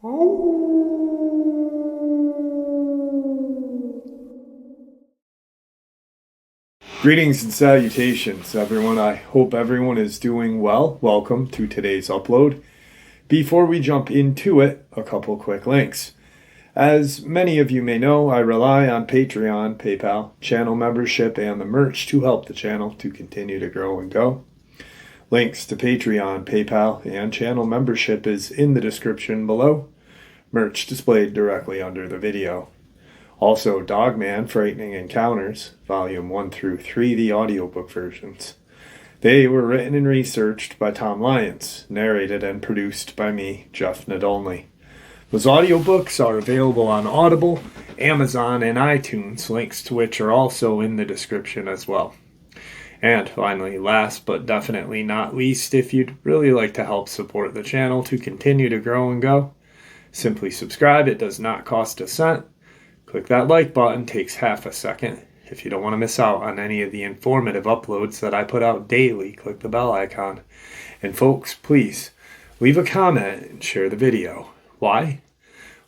Greetings and salutations, everyone. I hope everyone is doing well. Welcome to today's upload. Before we jump into it, a couple quick links. As many of you may know, I rely on Patreon, PayPal, channel membership, and the merch to help the channel to continue to grow and go. Links to Patreon, PayPal, and channel membership is in the description below. Merch displayed directly under the video. Also, Dogman, Frightening Encounters, Volume 1 through 3, the audiobook versions. They were written and researched by Tom Lyons, narrated and produced by me, Jeff Nadolny. Those audiobooks are available on Audible, Amazon, and iTunes, links to which are also in the description as well. And finally, last but definitely not least, if you'd really like to help support the channel to continue to grow and go, simply subscribe. It does not cost a cent. Click that like button, takes half a second. If you don't want to miss out on any of the informative uploads that I put out daily, click the bell icon. And folks, please leave a comment and share the video. Why?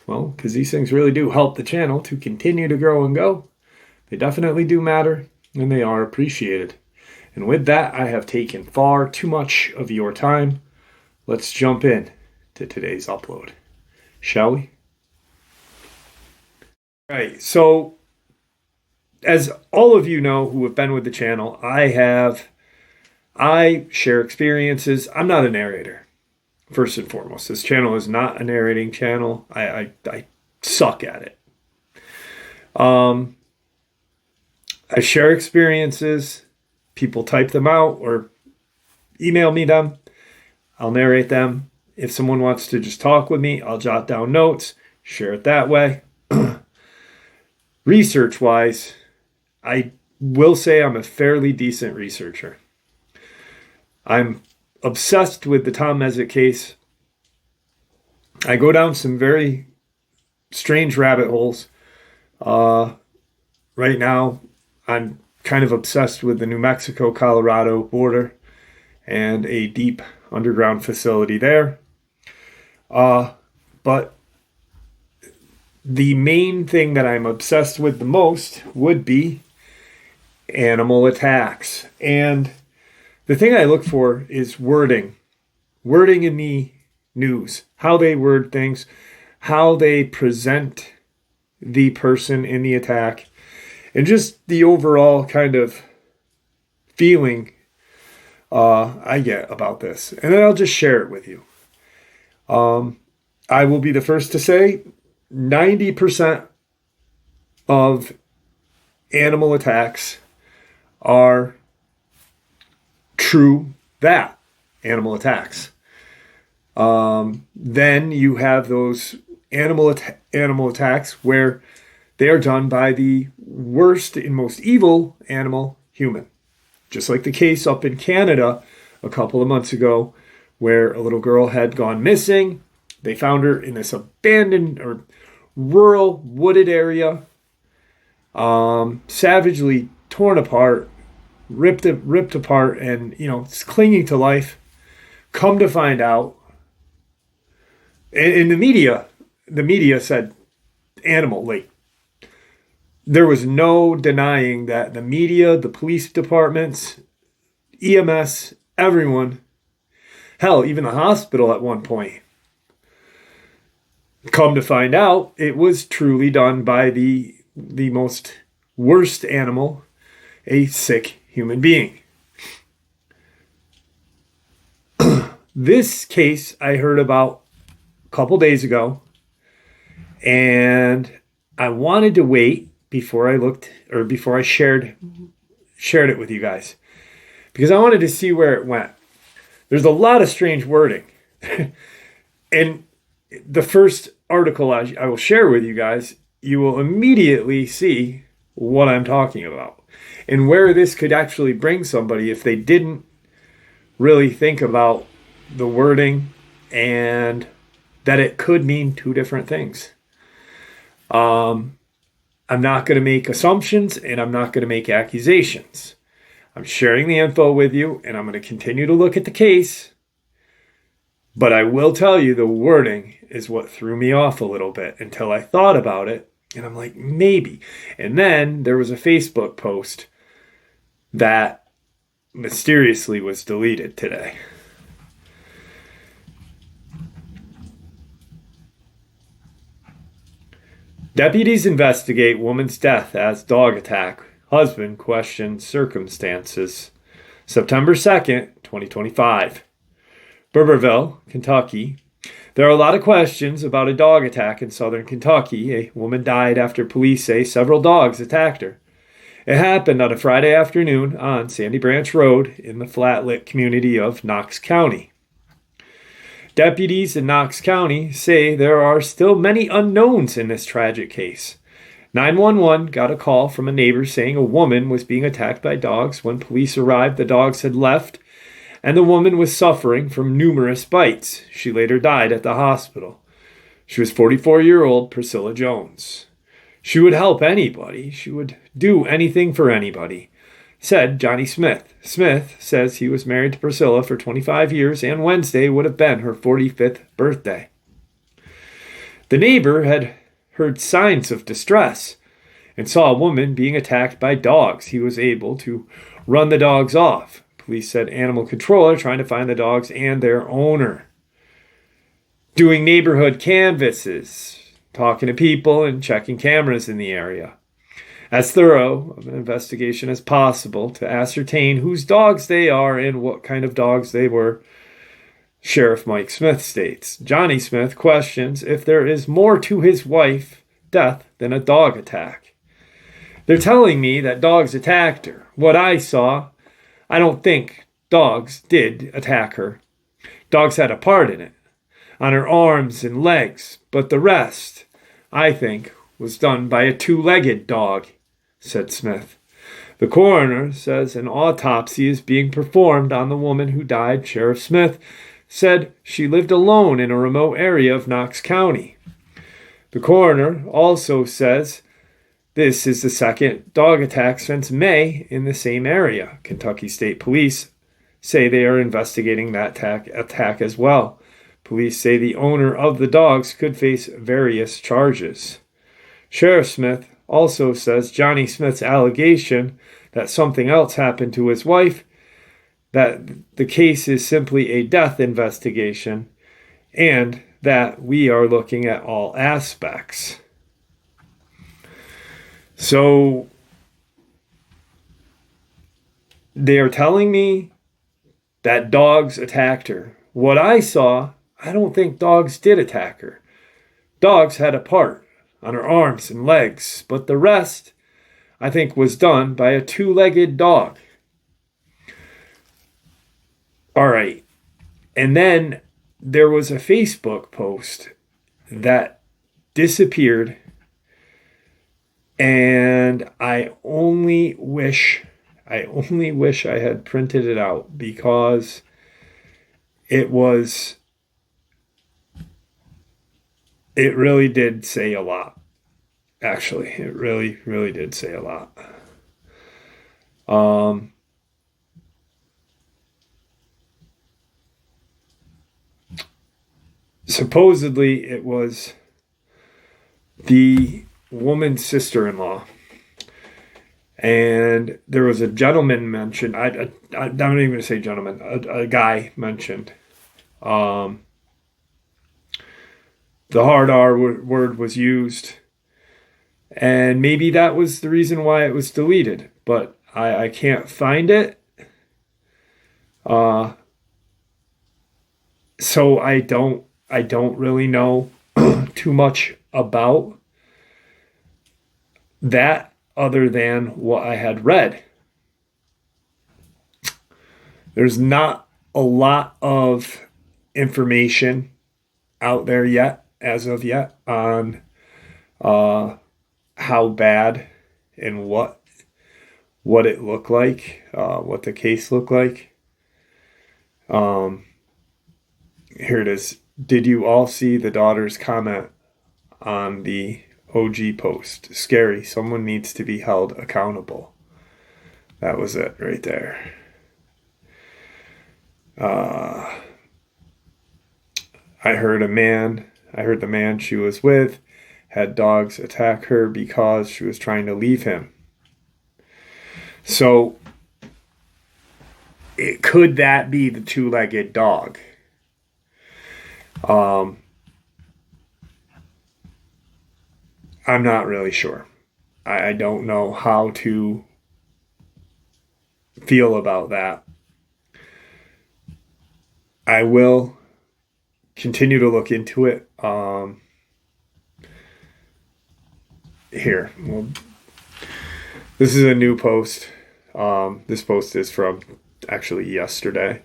Well, because these things really do help the channel to continue to grow and go. They definitely do matter, and they are appreciated. And with that, I have taken far too much of your time. Let's jump in to today's upload, shall we? All right, so as all of you know who have been with the channel, I share experiences. I'm not a narrator, first and foremost. This channel is not a narrating channel. I suck at it. I share experiences. People type them out or email me them. I'll narrate them. If someone wants to just talk with me, I'll jot down notes, share it that way. Research-wise, I will say I'm a fairly decent researcher. I'm obsessed with the Tom Mezek case. I go down some very strange rabbit holes. Right now, I'm kind of obsessed with the New Mexico-Colorado border and a deep underground facility there. But the main thing that I'm obsessed with the most would be animal attacks. And the thing I look for is wording in the news, how they word things, how they present the person in the attack, and just the overall kind of feeling I get about this. And then I'll just share it with you. I will be the first to say 90% of animal attacks are true animal attacks. Then you have those animal attacks where they are done by the worst and most evil animal, human. Just like the case up in Canada a couple of months ago where a little girl had gone missing. They found her in this abandoned or rural wooded area, savagely torn apart, ripped apart, and it's clinging to life. Come to find out, in the media said animal. Like, there was no denying that the media, the police departments, EMS, everyone, hell, even the hospital at one point. Come to find out, it was truly done by the most worst animal, a sick human being. This case I heard about a couple days ago, and I wanted to wait before I shared it with you guys, because I wanted to see where it went. There's a lot of strange wording. And the first article I will share with you guys, you will immediately see what I'm talking about and where this could actually bring somebody if they didn't really think about the wording and that it could mean two different things. I'm not going to make assumptions and I'm not going to make accusations. I'm sharing the info with you, and I'm going to continue to look at the case But I will tell you, the wording is what threw me off a little bit until I thought about it. And I'm like, maybe. And then there was a Facebook post that mysteriously was deleted today. Deputies investigate woman's death as dog attack. Husband questions circumstances. September 2nd, 2025. Burberville, Kentucky. There are a lot of questions about a dog attack in southern Kentucky. A woman died after police say several dogs attacked her. It happened on a Friday afternoon on Sandy Branch Road in the flat-lit community of Knox County. Deputies in Knox County say there are still many unknowns in this tragic case. 911 got a call from a neighbor saying a woman was being attacked by dogs. When police arrived, the dogs had left, and the woman was suffering from numerous bites. She later died at the hospital. She was 44-year-old Priscilla Jones. She would help anybody. She would do anything for anybody, said Johnny Smith. Smith says he was married to Priscilla for 25 years, and Wednesday would have been her 45th birthday. The neighbor had heard signs of distress and saw a woman being attacked by dogs. He was able to run the dogs off. Police said animal control are trying to find the dogs and their owner. Doing neighborhood canvasses, talking to people and checking cameras in the area. As thorough of an investigation as possible to ascertain whose dogs they are and what kind of dogs they were, Sheriff Mike Smith states. Johnny Smith questions if there is more to his wife's death than a dog attack. They're telling me that dogs attacked her. What I saw, I don't think dogs did attack her. Dogs had a part in it, on her arms and legs, but the rest, I think, was done by a two-legged dog, said Smith. The coroner says an autopsy is being performed on the woman who died. Sheriff Smith said she lived alone in a remote area of Knox County. The coroner also says this is the second dog attack since May in the same area. Kentucky State Police say they are investigating that attack as well. Police say the owner of the dogs could face various charges. Sheriff Smith also says Johnny Smith's allegation that something else happened to his wife, that the case is simply a death investigation, and that we are looking at all aspects. So they are telling me that dogs attacked her. What I saw, I don't think dogs did attack her. Dogs had a part on her arms and legs, but the rest, I think, was done by a two-legged dog. All right. And then there was a Facebook post that disappeared, and I only wish I had printed it out, because it really did say a lot. Actually, it really, really did say a lot. Supposedly, it was the woman's sister-in-law. And there was a gentleman mentioned. I'm not even going to say gentleman. A guy mentioned. The hard R word was used. And maybe that was the reason why it was deleted. But I can't find it. So I don't really know too much about that other than what I had read. There's not a lot of information out there yet, as of yet, on how bad and what it looked like, what the case looked like. Here it is. Did you all see the daughter's comment on the OG post? Scary. Someone needs to be held accountable. That was it right there. I heard the man she was with had dogs attack her because she was trying to leave him. So, could that be the two-legged dog? I'm not really sure. I don't know how to feel about that. I will continue to look into it. Here, well, this is a new post. This post is from actually yesterday.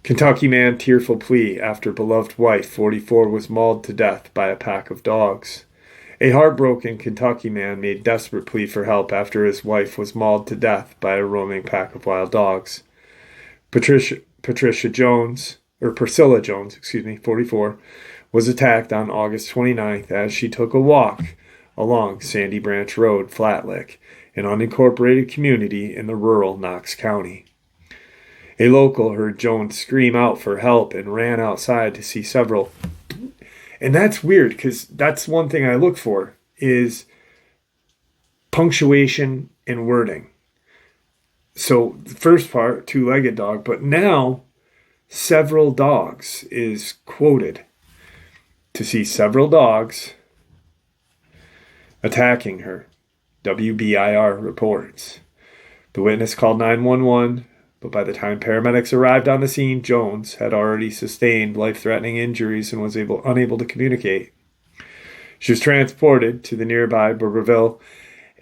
Kentucky man tearful plea after beloved wife 44 was mauled to death by a pack of dogs. A heartbroken Kentucky man made desperate plea for help after his wife was mauled to death by a roaming pack of wild dogs. Priscilla Jones, 44, was attacked on August 29th as she took a walk along Sandy Branch Road, Flatlick, an unincorporated community in the rural Knox County. A local heard Jones scream out for help and ran outside to see several. And that's weird because that's one thing I look for is punctuation and wording. So the first part, two-legged dog, but now several dogs is quoted to see several dogs attacking her. WBIR reports. The witness called 911, but by the time paramedics arrived on the scene, Jones had already sustained life-threatening injuries and was unable to communicate. She was transported to the nearby Burberville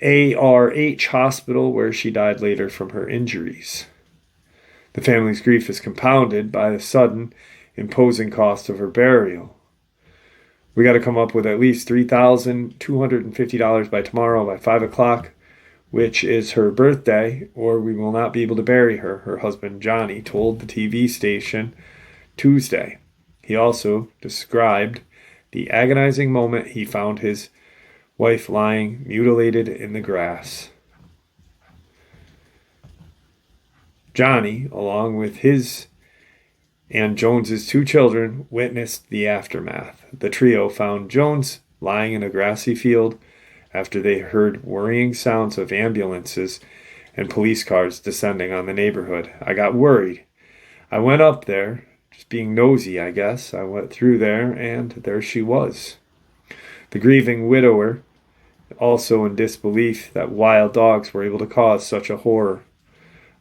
ARH hospital, where she died later from her injuries. The family's grief is compounded by the sudden, imposing cost of her burial. We got to come up with at least $3,250 by tomorrow by 5 o'clock, which is her birthday, or we will not be able to bury her, her husband Johnny told the TV station Tuesday. He also described the agonizing moment he found his wife lying mutilated in the grass. Johnny, along with his and Jones's 2 children, witnessed the aftermath. The trio found Jones lying in a grassy field after they heard worrying sounds of ambulances and police cars descending on the neighborhood. I got worried. I went up there, just being nosy, I guess. I went through there, and there she was. The grieving widower, also in disbelief that wild dogs were able to cause such a horror.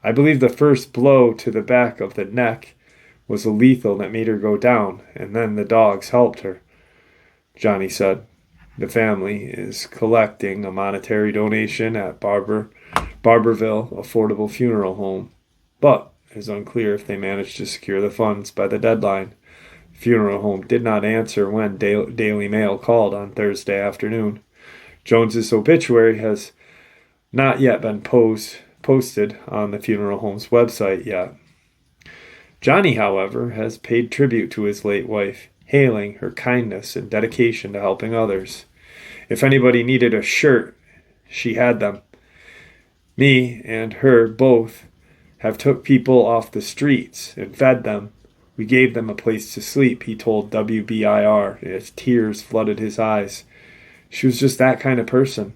I believe the first blow to the back of the neck was a lethal that made her go down, and then the dogs helped her, Johnny said. The family is collecting a monetary donation at Barberville Affordable Funeral Home, but it is unclear if they managed to secure the funds by the deadline. The funeral home did not answer when Daily Mail called on Thursday afternoon. Jones's obituary has not yet been posted on the funeral home's website yet. Johnny, however, has paid tribute to his late wife, hailing her kindness and dedication to helping others. If anybody needed a shirt, she had them. Me and her both have took people off the streets and fed them. We gave them a place to sleep, he told WBIR as tears flooded his eyes. She was just that kind of person.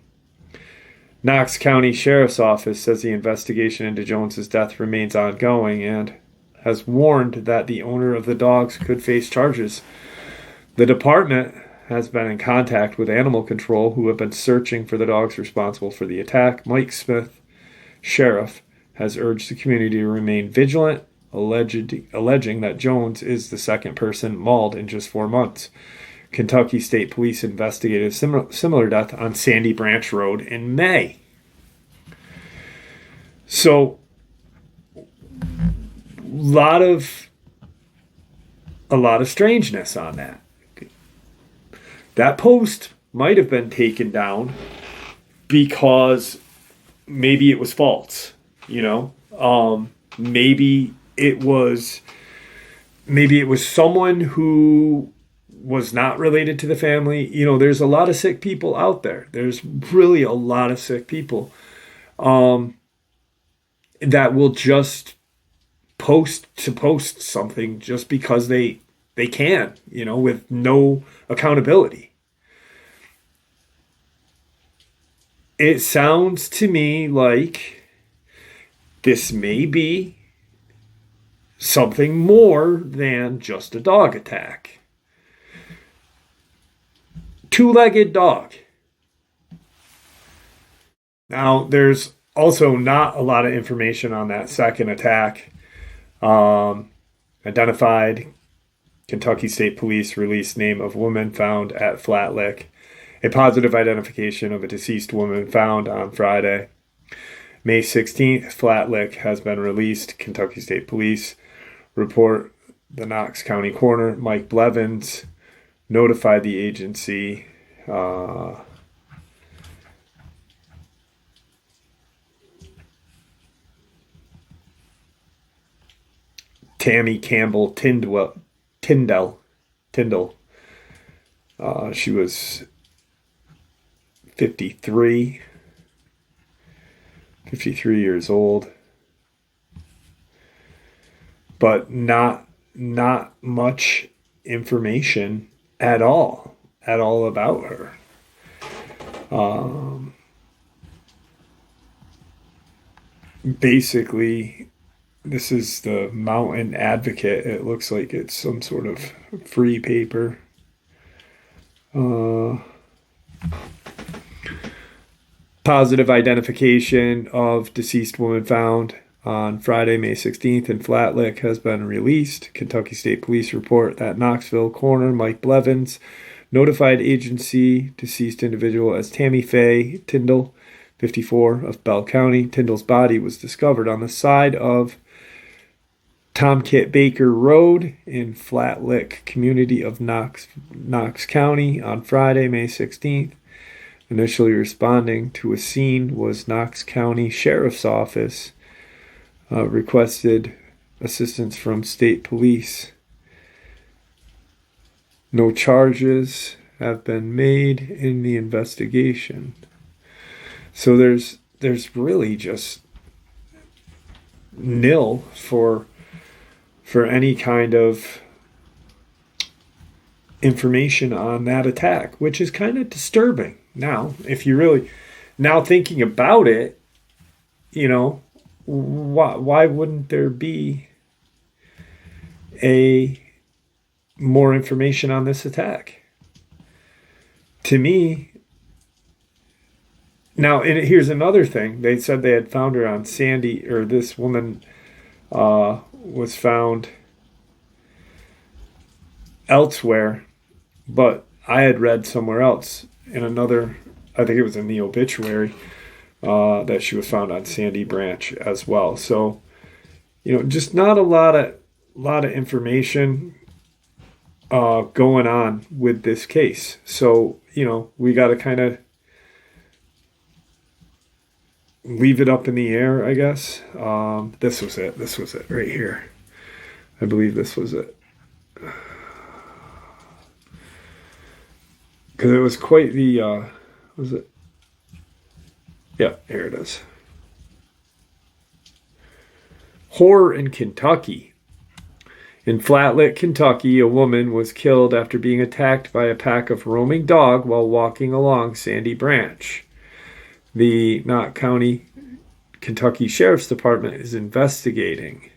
Knox County Sheriff's Office says the investigation into Jones's death remains ongoing and has warned that the owner of the dogs could face charges. The department has been in contact with animal control, who have been searching for the dogs responsible for the attack. Mike Smith, sheriff, has urged the community to remain vigilant, alleging that Jones is the second person mauled in just 4 months. Kentucky State Police investigated a similar death on Sandy Branch Road in May. So, a lot of strangeness on that. That post might have been taken down because maybe it was false, maybe it was someone who was not related to the family. There's a lot of sick people out there. There's really a lot of sick people that will just post something just because they they can, with no accountability. It sounds to me like this may be something more than just a dog attack. Two-legged dog. Now, there's also not a lot of information on that second attack. Identified Kentucky State Police released name of woman found at Flat Lick. A positive identification of a deceased woman found on Friday, May 16th. Flat Lick has been released. Kentucky State Police report the Knox County Coroner, Mike Blevins, notified the agency. Tammy Campbell Tyndall. She was 53 years old, but not much information at all about her. Basically, this is the Mountain Advocate. It looks like it's some sort of free paper. Positive identification of deceased woman found on Friday, May 16th in Flat Lick has been released. Kentucky State Police report that Knoxville coroner Mike Blevins notified agency deceased individual as Tammy Faye Tyndall, 54, of Bell County. Tyndall's body was discovered on the side of Tomkit Baker Road in Flat Lick community of Knox County on Friday, May 16th. Initially responding to a scene was Knox County Sheriff's Office. Requested assistance from state police. No charges have been made in the investigation. So there's really just nil for any kind of information on that attack, which is kind of disturbing. Now, if you really, now thinking about it, why wouldn't there be more information on this attack? To me, now, and here's another thing. They said they had found her on Sandy, or this woman was found elsewhere, but I had read somewhere else in another, I think it was in the obituary, that she was found on Sandy Branch as well. So, just not a lot of information going on with this case. So, we got to kind of leave it up in the air, I guess. This was it. This was it right here. I believe this was it. Because it was quite the, was it? Yeah, here it is. Horror in Kentucky. In Flat Lick, Kentucky, a woman was killed after being attacked by a pack of roaming dogs while walking along Sandy Branch. The Knox County, Kentucky Sheriff's Department is investigating.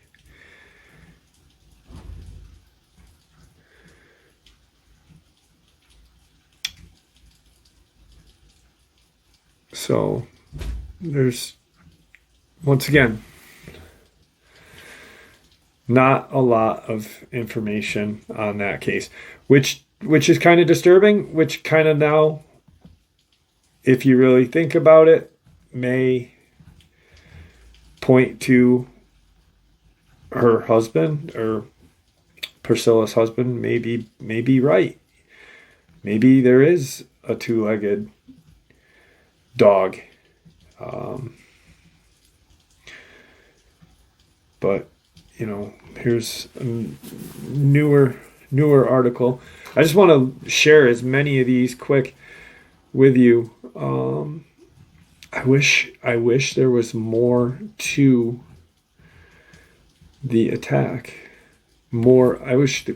So there's, once again, not a lot of information on that case, which is kind of disturbing, which kind of now, if you really think about it, may point to her husband, or Priscilla's husband may be right. Maybe there is a two-legged dog. But here's a newer article. I just want to share as many of these quick with you. I wish there was more to the attack. I wish there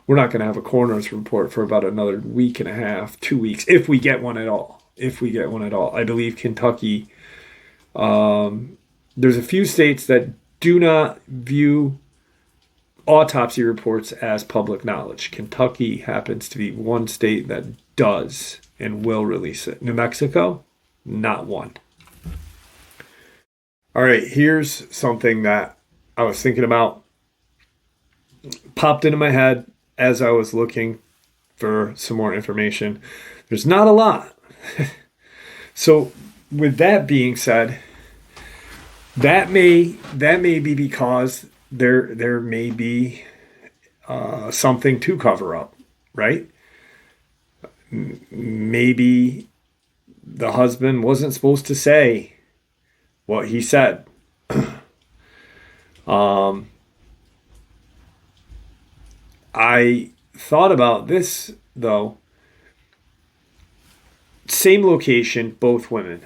we're not going to have a coroner's report for about another week and a half, 2 weeks, if we get one at all. If we get one at all. I believe Kentucky, there's a few states that do not view autopsy reports as public knowledge. Kentucky happens to be one state that does and will release it. New Mexico, not one. All right, here's something that I was thinking about. Popped into my head as I was looking for some more information. There's not a lot. So with that being said, that may be because there may be something to cover up, right? Maybe the husband wasn't supposed to say what he said. I thought about this, though. Same location, both women.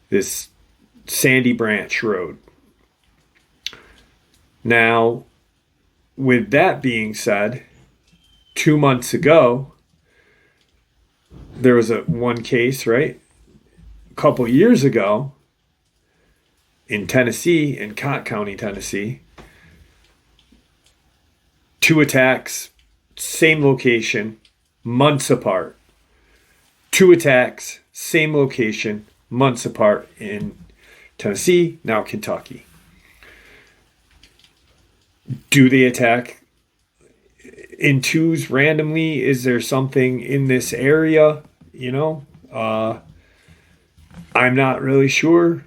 This Sandy Branch Road. Now, with that being said, 2 months ago, there was one case, right? A couple years ago, in Tennessee, in Cott County, Tennessee, 2 attacks, same location, months apart. 2 attacks, same location, months apart in Tennessee, now Kentucky. Do they attack in twos randomly? Is there something in this area? I'm not really sure.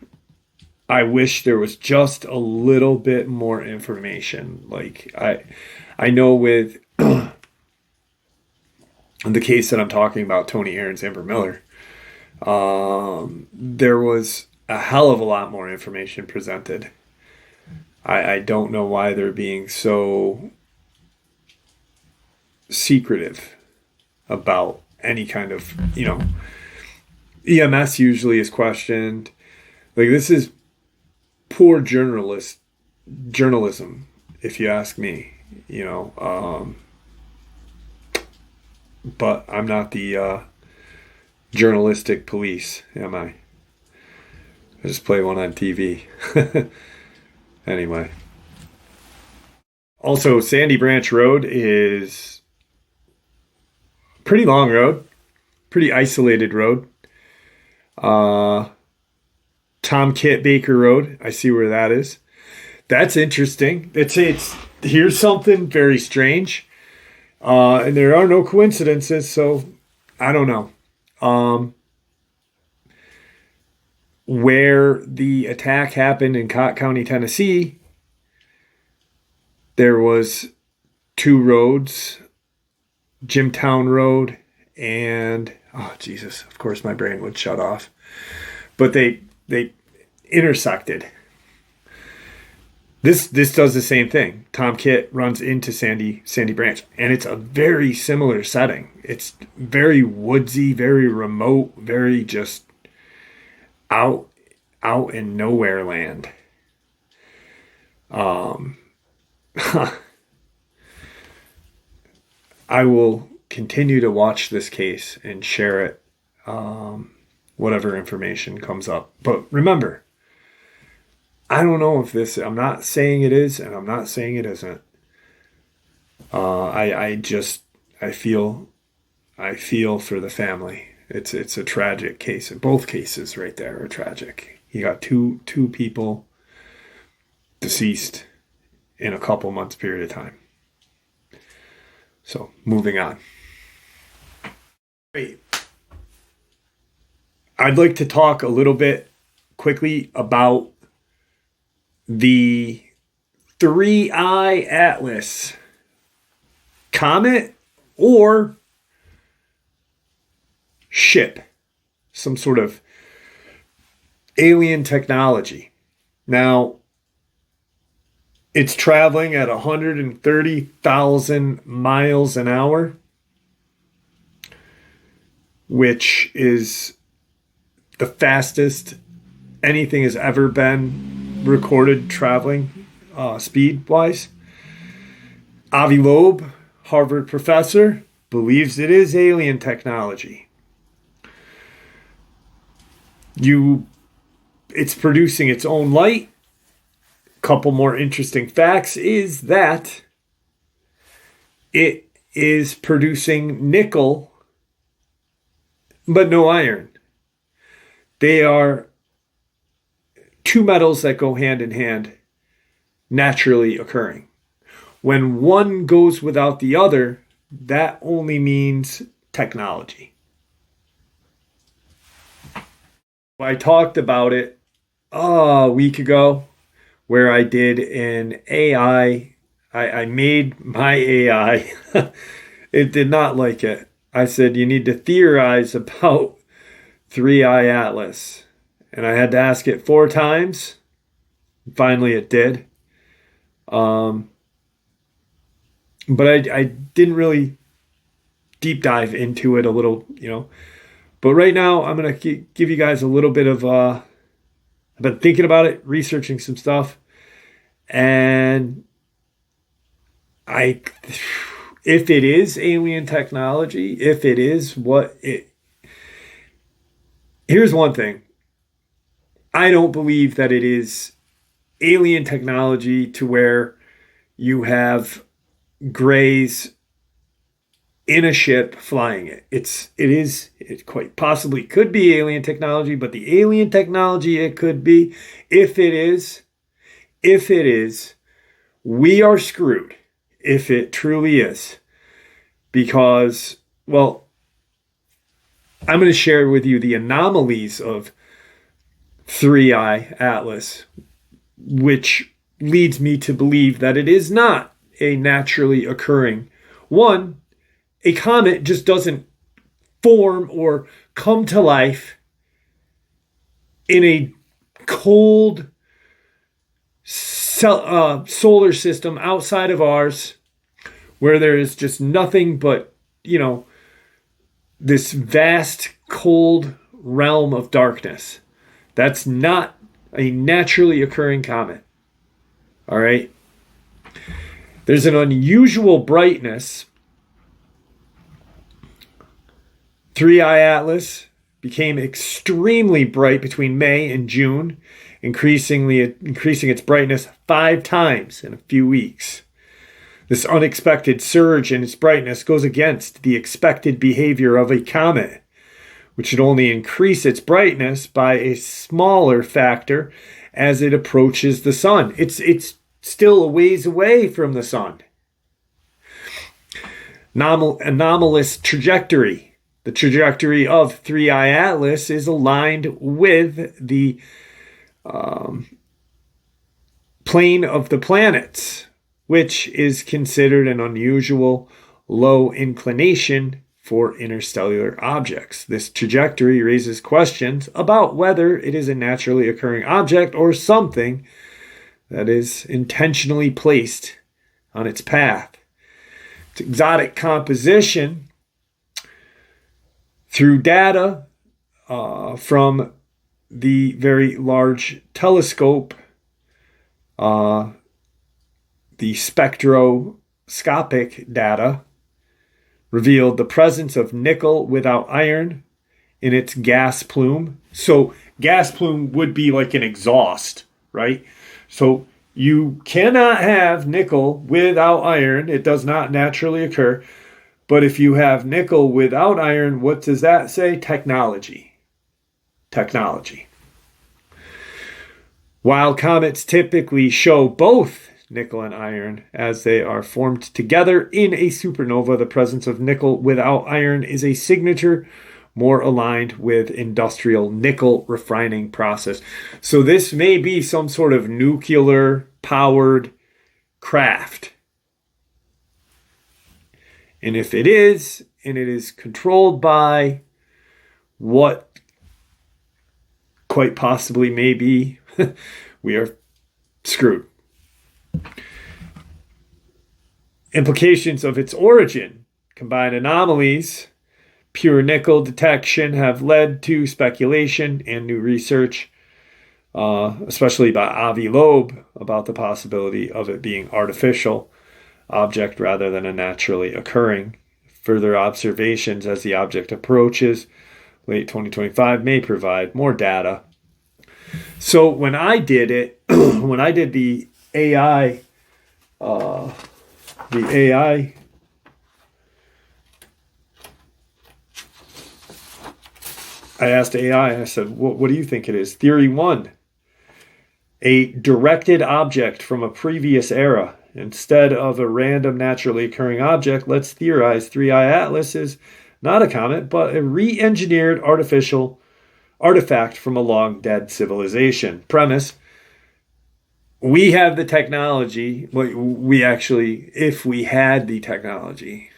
I wish there was just a little bit more information. Like I know with the case that I'm talking about, Tony Aaron's Amber Miller, there was a hell of a lot more information presented. I don't know why they're being so secretive about any kind of, EMS usually is questioned. Like, this is poor journalism, if you ask me, but I'm not the journalistic police, am I? I just play one on TV. Anyway. Also, Sandy Branch Road is a pretty long road, pretty isolated road. Tom Kit Baker Road, I see where that is. That's interesting. It's here's something very strange. And there are no coincidences, so I don't know. Where the attack happened in Cott County, Tennessee, there was 2 roads, Jimtown Road and, oh Jesus, of course my brain would shut off. But they intersected. This does the same thing. Tom Kit runs into Sandy Branch, and it's a very similar setting. It's very woodsy, very remote, very just out in nowhere land. I will continue to watch this case and share it, whatever information comes up. But remember, I don't know if this, I'm not saying it is, and I'm not saying it isn't. I feel for the family. It's a tragic case. Both cases right there are tragic. You got two people deceased in a couple months period of time. So moving on. I'd like to talk a little bit quickly about the 3-Eye Atlas comet or ship, some sort of alien technology. Now, it's traveling at 130,000 miles an hour, which is the fastest anything has ever been recorded traveling speed-wise. Avi Loeb, Harvard professor, believes it is alien technology. It's producing its own light. Couple more interesting facts is that it is producing nickel, but no iron. They are two metals that go hand in hand, naturally occurring. When one goes without the other, that only means technology. I talked about it a week ago where I did an AI. I made my AI. It did not like it. I said, you need to theorize about 3i Atlas. And I had to ask it 4 times. Finally, it did. But I didn't really deep dive into it a little, But right now, I'm going to give you guys a little bit of, I've been thinking about it, researching some stuff. And if it is alien technology, if it is here's one thing. I don't believe that it is alien technology to where you have grays in a ship flying it. It quite possibly could be alien technology, but the alien technology it could be, if it is, we are screwed if it truly is. Because, well, I'm going to share with you the anomalies of 3i Atlas, which leads me to believe that it is not a naturally occurring one. A comet just doesn't form or come to life in a cold solar system outside of ours where there is just nothing but, this vast cold realm of darkness. That's not a naturally occurring comet. All right? There's an unusual brightness. 3i Atlas became extremely bright between May and June, increasing its brightness 5 times in a few weeks. This unexpected surge in its brightness goes against the expected behavior of a comet, which should only increase its brightness by a smaller factor as it approaches the sun. It's still a ways away from the sun. Anomalous trajectory. The trajectory of 3i Atlas is aligned with the plane of the planets, which is considered an unusual low inclination for interstellar objects. This trajectory raises questions about whether it is a naturally occurring object or something that is intentionally placed on its path. Its exotic composition, through data from the very large telescope, the spectroscopic data revealed the presence of nickel without iron in its gas plume. So gas plume would be like an exhaust, right? So you cannot have nickel without iron. It does not naturally occur. But if you have nickel without iron, what does that say? Technology. Technology. While comets typically show both nickel and iron as they are formed together in a supernova, the presence of nickel without iron is a signature more aligned with industrial nickel refining process. So this may be some sort of nuclear powered craft. And if it is, and it is controlled by what quite possibly may be, we are screwed. Implications of its origin. Combined anomalies, pure nickel detection have led to speculation and new research, especially by Avi Loeb, about the possibility of it being artificial. object rather than a naturally occurring. Further observations as the object approaches late 2025 may provide more data. So when I did it, when I did the AI, I asked AI, I said, what do you think it is? Theory 1, a directed object from a previous era. Instead of a random naturally occurring object, let's theorize 3i Atlas is not a comet, but a re-engineered artificial artifact from a long-dead civilization. Premise: we have the technology. We actually, if we had the technology,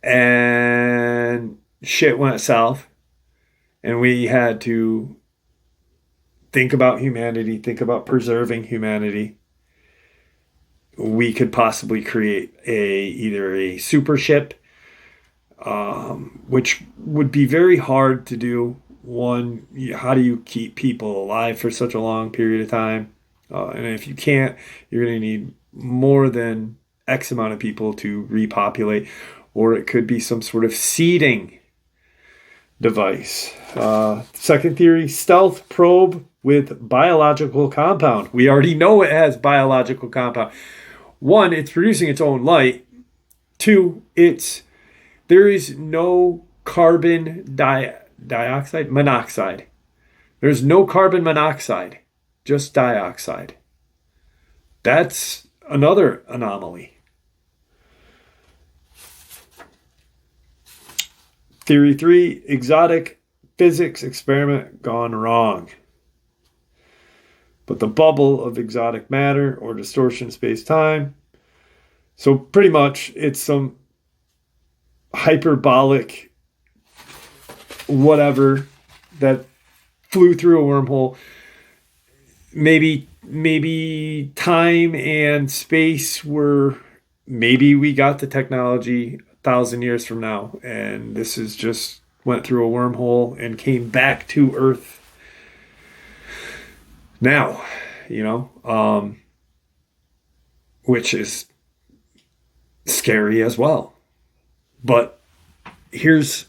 and shit went south, and we had to think about humanity, think about preserving humanity, we could possibly create either a super ship, which would be very hard to do. One, how do you keep people alive for such a long period of time? And if you can't, you're going to need more than X amount of people to repopulate, or it could be some sort of seeding device. Second theory, stealth probe with biological compound. We already know it has biological compound. One, it's producing its own light. Two, there is no carbon monoxide. There's no carbon monoxide, just dioxide. That's another anomaly. Theory 3, exotic physics experiment gone wrong. But the bubble of exotic matter or distortion space-time. So pretty much it's some hyperbolic whatever that flew through a wormhole. Maybe time and space maybe we got the technology 1,000 years from now, and this is just went through a wormhole and came back to Earth now, which is scary as well. But here's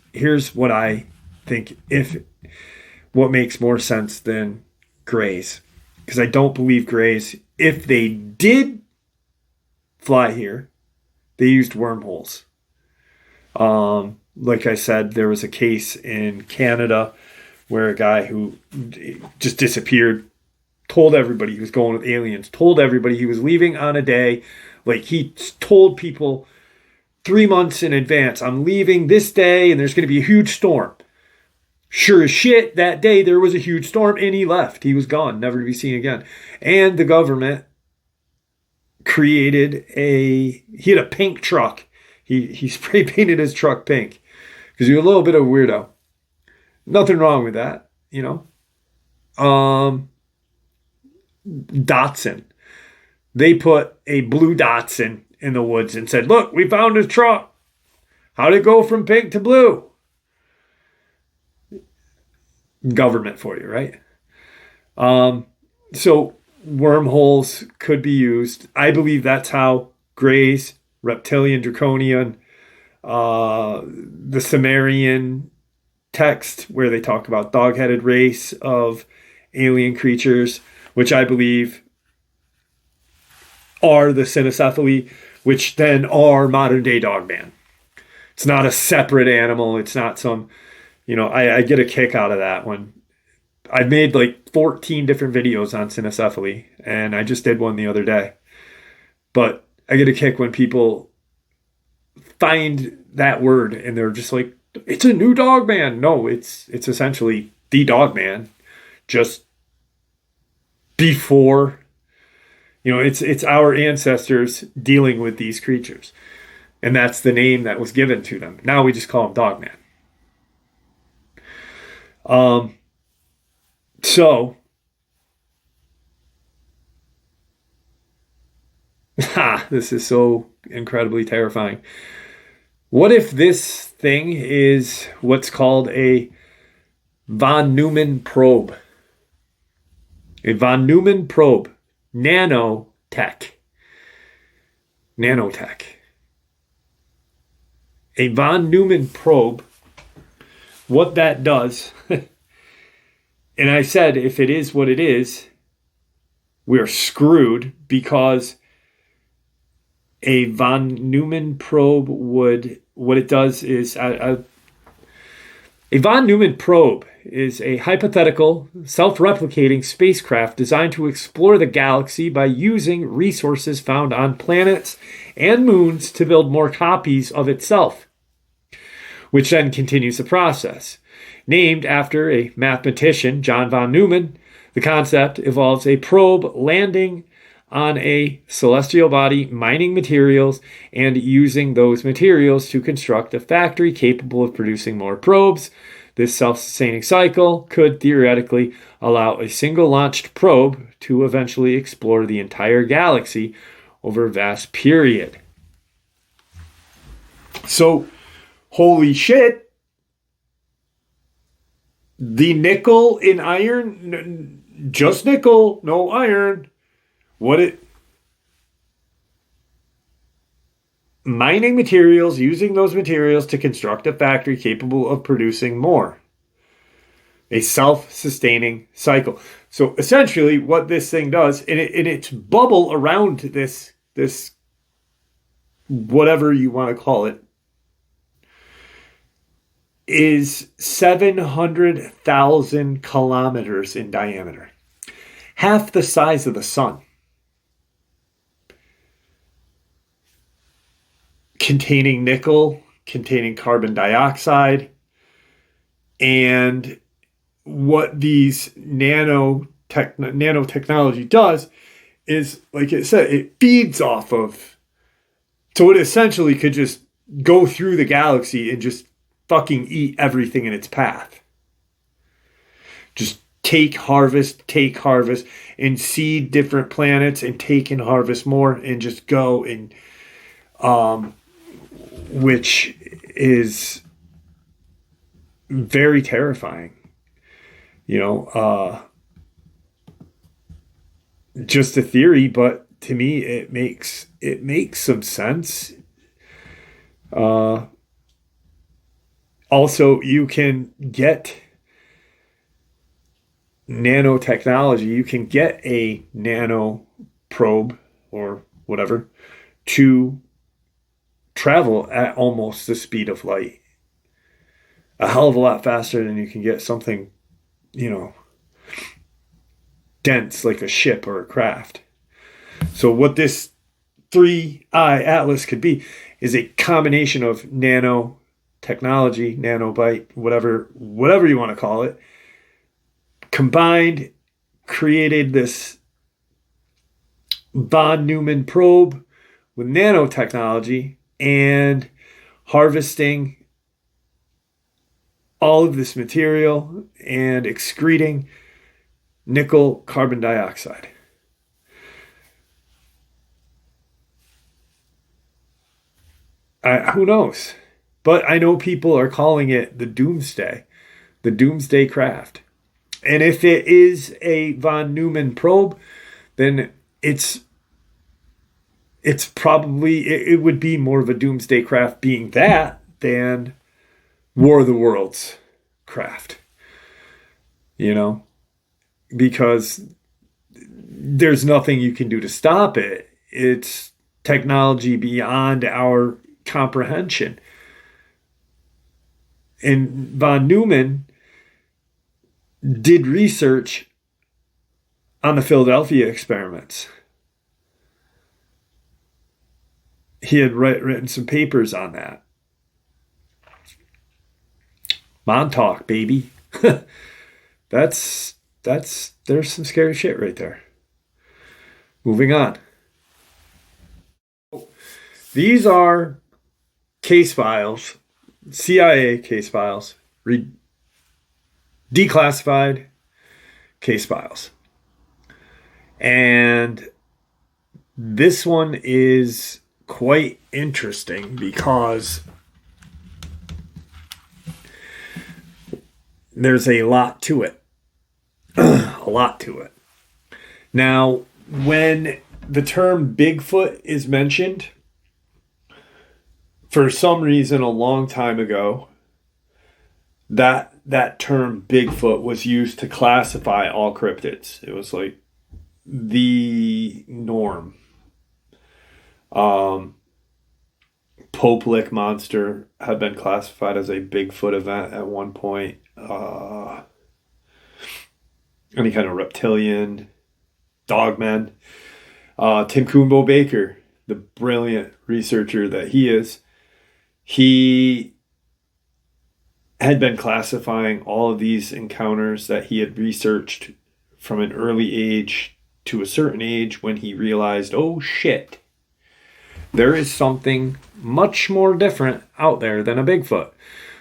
what I think, what makes more sense than grays, because I don't believe grays, if they did fly here, they used wormholes. Like I said, there was a case in Canada where a guy who just disappeared, told everybody he was going with aliens, told everybody he was leaving on a day. Like, he told people 3 months in advance, I'm leaving this day and there's going to be a huge storm. Sure as shit, that day there was a huge storm and he left. He was gone, never to be seen again. And the government created he had a pink truck. He spray painted his truck pink because you're a little bit of a weirdo. Nothing wrong with that, Datsun. They put a blue Datsun in the woods and said, look, we found his truck. How'd it go from pink to blue? Government for you, right? So wormholes could be used. I believe that's how grays, reptilian, draconian, the Sumerian text where they talk about dog-headed race of alien creatures, which I believe are the cynocephaly, which then are modern-day Dogman. It's not a separate animal. It's not some, I get a kick out of that when I made like 14 different videos on cynocephaly, and I just did one the other day. But I get a kick when people find that word and they're just like, it's a new Dogman. No, it's essentially the Dogman, just before, it's our ancestors dealing with these creatures. And that's the name that was given to them. Now we just call them Dogman. So, this is so incredibly terrifying. What if this thing is what's called a von Neumann probe? A von Neumann probe, nano Nanotech. A von Neumann probe, what that does, and I said if it is what it is, we're screwed, because a von Neumann probe what it does is, a von Neumann probe is a hypothetical, self-replicating spacecraft designed to explore the galaxy by using resources found on planets and moons to build more copies of itself, which then continues the process. Named after a mathematician, John von Neumann, the concept involves a probe landing on a celestial body, mining materials, and using those materials to construct a factory capable of producing more probes. This self-sustaining cycle could theoretically allow a single launched probe to eventually explore the entire galaxy over a vast period. So, holy shit, the nickel in iron, just nickel, no iron. Mining materials, using those materials to construct a factory capable of producing more. A self-sustaining cycle. So essentially what this thing does, and its bubble around this whatever you want to call it, is 700,000 kilometers in diameter. Half the size of the sun. Containing nickel, containing carbon dioxide, and what these nanotechnology does is, like it said, it feeds off of, so it essentially could just go through the galaxy and just fucking eat everything in its path. Just take, harvest, and seed different planets, and take and harvest more, and just go, and which is very terrifying. Just a theory, but to me it makes some sense. Also, you can get nanotechnology, you can get a nano probe or whatever to travel at almost the speed of light. A hell of a lot faster than you can get something, dense like a ship or a craft. So what this 3i Atlas could be is a combination of nanotechnology, nanobite, whatever you want to call it, combined, created this von Neumann probe with nanotechnology and harvesting all of this material and excreting nickel carbon dioxide. Who knows? But I know people are calling it the doomsday craft. And if it is a von Neumann probe, then it's probably, it would be more of a doomsday craft being that than War of the Worlds craft. Because there's nothing you can do to stop it. It's technology beyond our comprehension. And von Neumann did research on the Philadelphia experiments. He had written some papers on that. Montauk, baby. There's some scary shit right there. Moving on. These are case files, CIA case files, declassified case files. And this one is quite interesting because there's a lot to it. A lot to it. Now, when the term Bigfoot is mentioned for some reason a long time ago. That term Bigfoot was used to classify all cryptids. It was like the norm. Pope-lick monster had been classified as a Bigfoot event at one point. Any kind of reptilian, Dogman. Tim Coonbo Baker, the brilliant researcher that he had been classifying all of these encounters that he had researched from an early age to a certain age when he realized, oh shit, there is something much more different out there than a Bigfoot.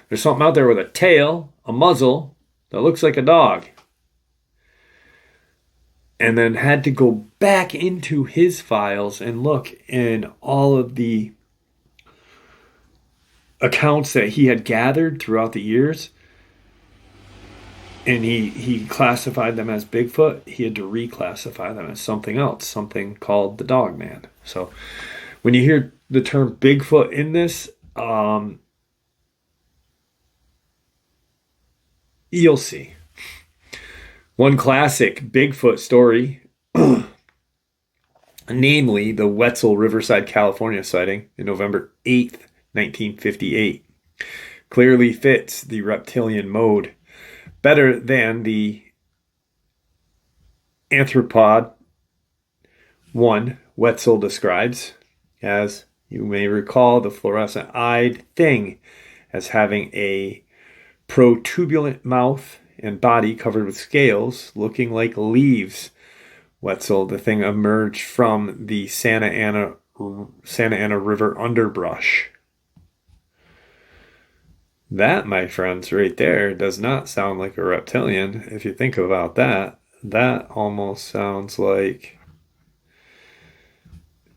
There's something out there with a tail, a muzzle, that looks like a dog. And then had to go back into his files and look in all of the accounts that he had gathered throughout the years. And he classified them as Bigfoot. He had to reclassify them as something else, something called the Dogman. So when you hear the term Bigfoot in this, you'll see. One classic Bigfoot story, namely the Wetzel Riverside, California sighting in November 8th, 1958, clearly fits the reptilian mode better than the anthropod one Wetzel describes. As you may recall, the fluorescent-eyed thing as having a protubulent mouth and body covered with scales, looking like leaves. Wetzel, the thing emerged from the Santa Ana River underbrush. That, my friends, right there, does not sound like a reptilian. If you think about that, that almost sounds like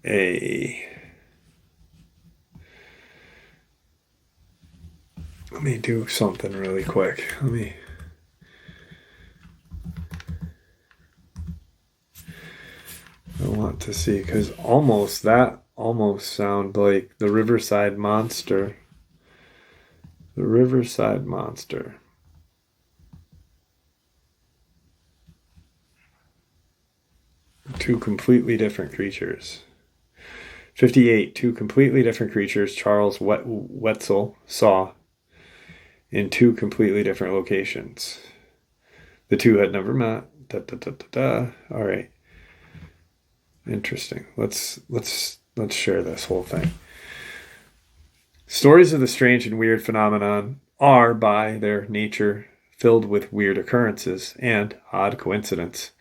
a... Let me do something really quick. I want to see, because that almost sound like the Riverside Monster. The Riverside Monster. Two completely different creatures. 58. Two completely different creatures Charles Wetzel saw in two completely different locations. The two had never met. All right. Interesting. Let's share this whole thing. Stories of the strange and weird phenomenon are, by their nature, filled with weird occurrences and odd coincidence.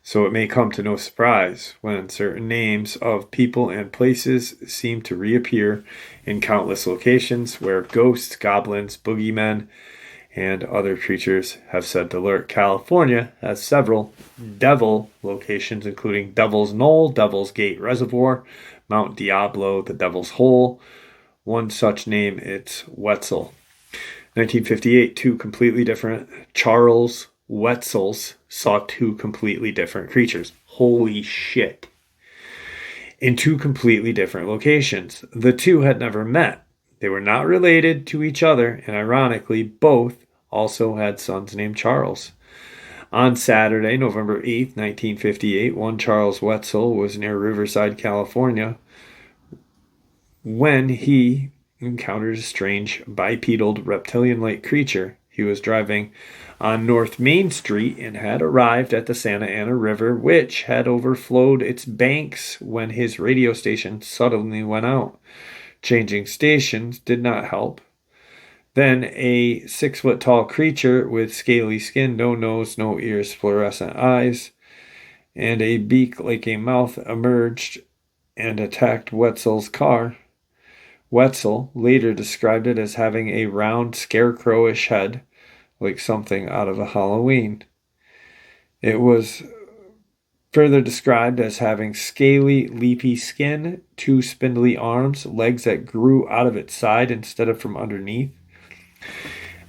So it may come to no surprise when certain names of people and places seem to reappear in countless locations where ghosts, goblins, boogeymen, and other creatures have said to lurk. California has several devil locations, including Devil's Knoll, Devil's Gate Reservoir, Mount Diablo, the Devil's Hole. One such name, it's Wetzel. 1958, two completely different Charles Wetzels saw two completely different creatures. Holy shit. In two completely different locations. The two had never met. They were not related to each other, and ironically, both also had sons named Charles. On Saturday, November 8th, 1958, one Charles Wetzel was near Riverside, California, when he encountered a strange bipedal reptilian-like creature. He was driving on North Main Street and had arrived at the Santa Ana River, which had overflowed its banks when his radio station suddenly went out. Changing stations did not help. Then a 6-foot-tall creature with scaly skin, no nose, no ears, fluorescent eyes, and a beak like a mouth emerged and attacked Wetzel's car. Wetzel later described it as having a round, scarecrowish head, like something out of a Halloween. It was further described as having scaly, leafy skin, two spindly arms, legs that grew out of its side instead of from underneath.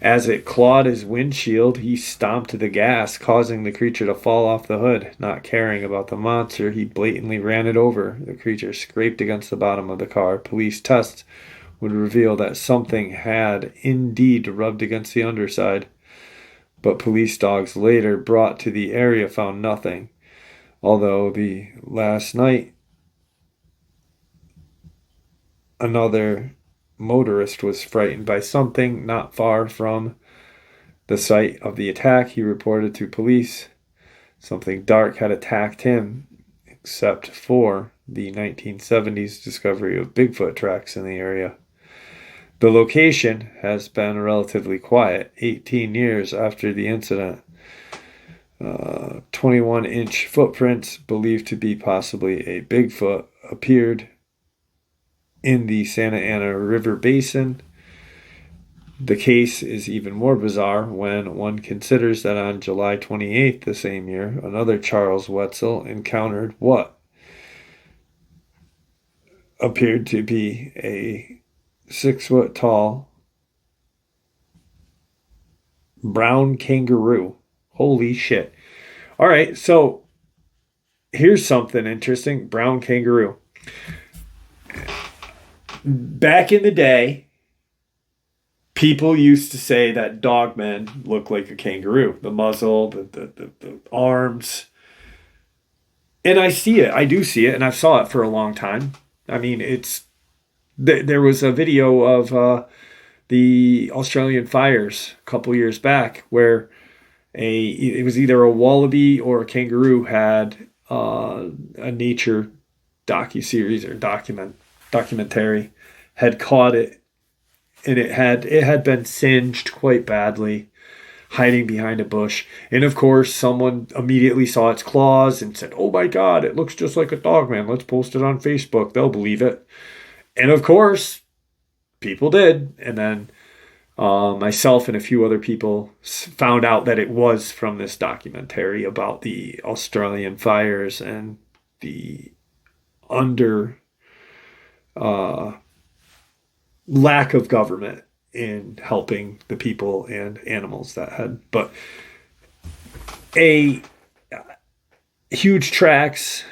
As it clawed his windshield, he stomped the gas, causing the creature to fall off the hood. Not caring about the monster, he blatantly ran it over. The creature scraped against the bottom of the car. Police tests would reveal that something had indeed rubbed against the underside, but police dogs later brought to the area found nothing. Although the last night, another motorist was frightened by something not far from the site of the attack. He reported to police something dark had attacked him, except for the 1970s discovery of Bigfoot tracks in the area. The location has been relatively quiet 18 years after the incident. 21-inch footprints believed to be possibly a Bigfoot appeared in the Santa Ana River Basin. The case is even more bizarre when one considers that on July 28th the same year, another Charles Wetzel encountered what appeared to be a 6-foot-tall brown kangaroo. Holy shit. All right, so here's something interesting. Brown kangaroo. Back in the day, people used to say that Dogman looked like a kangaroo. The muzzle, the arms. And I see it. I do see it, and I saw it for a long time. I mean, there was a video of the Australian fires a couple years back where it was either a wallaby or a kangaroo had a nature docuseries or documentary had caught it, and it had been singed quite badly, hiding behind a bush. And of course, someone immediately saw its claws and said, "Oh my God, it looks just like a Dogman. Let's post it on Facebook. They'll believe it." And of course, people did. And then myself and a few other people found out that it was from this documentary about the Australian fires and the lack of government in helping the people and animals that had. But a huge tracks.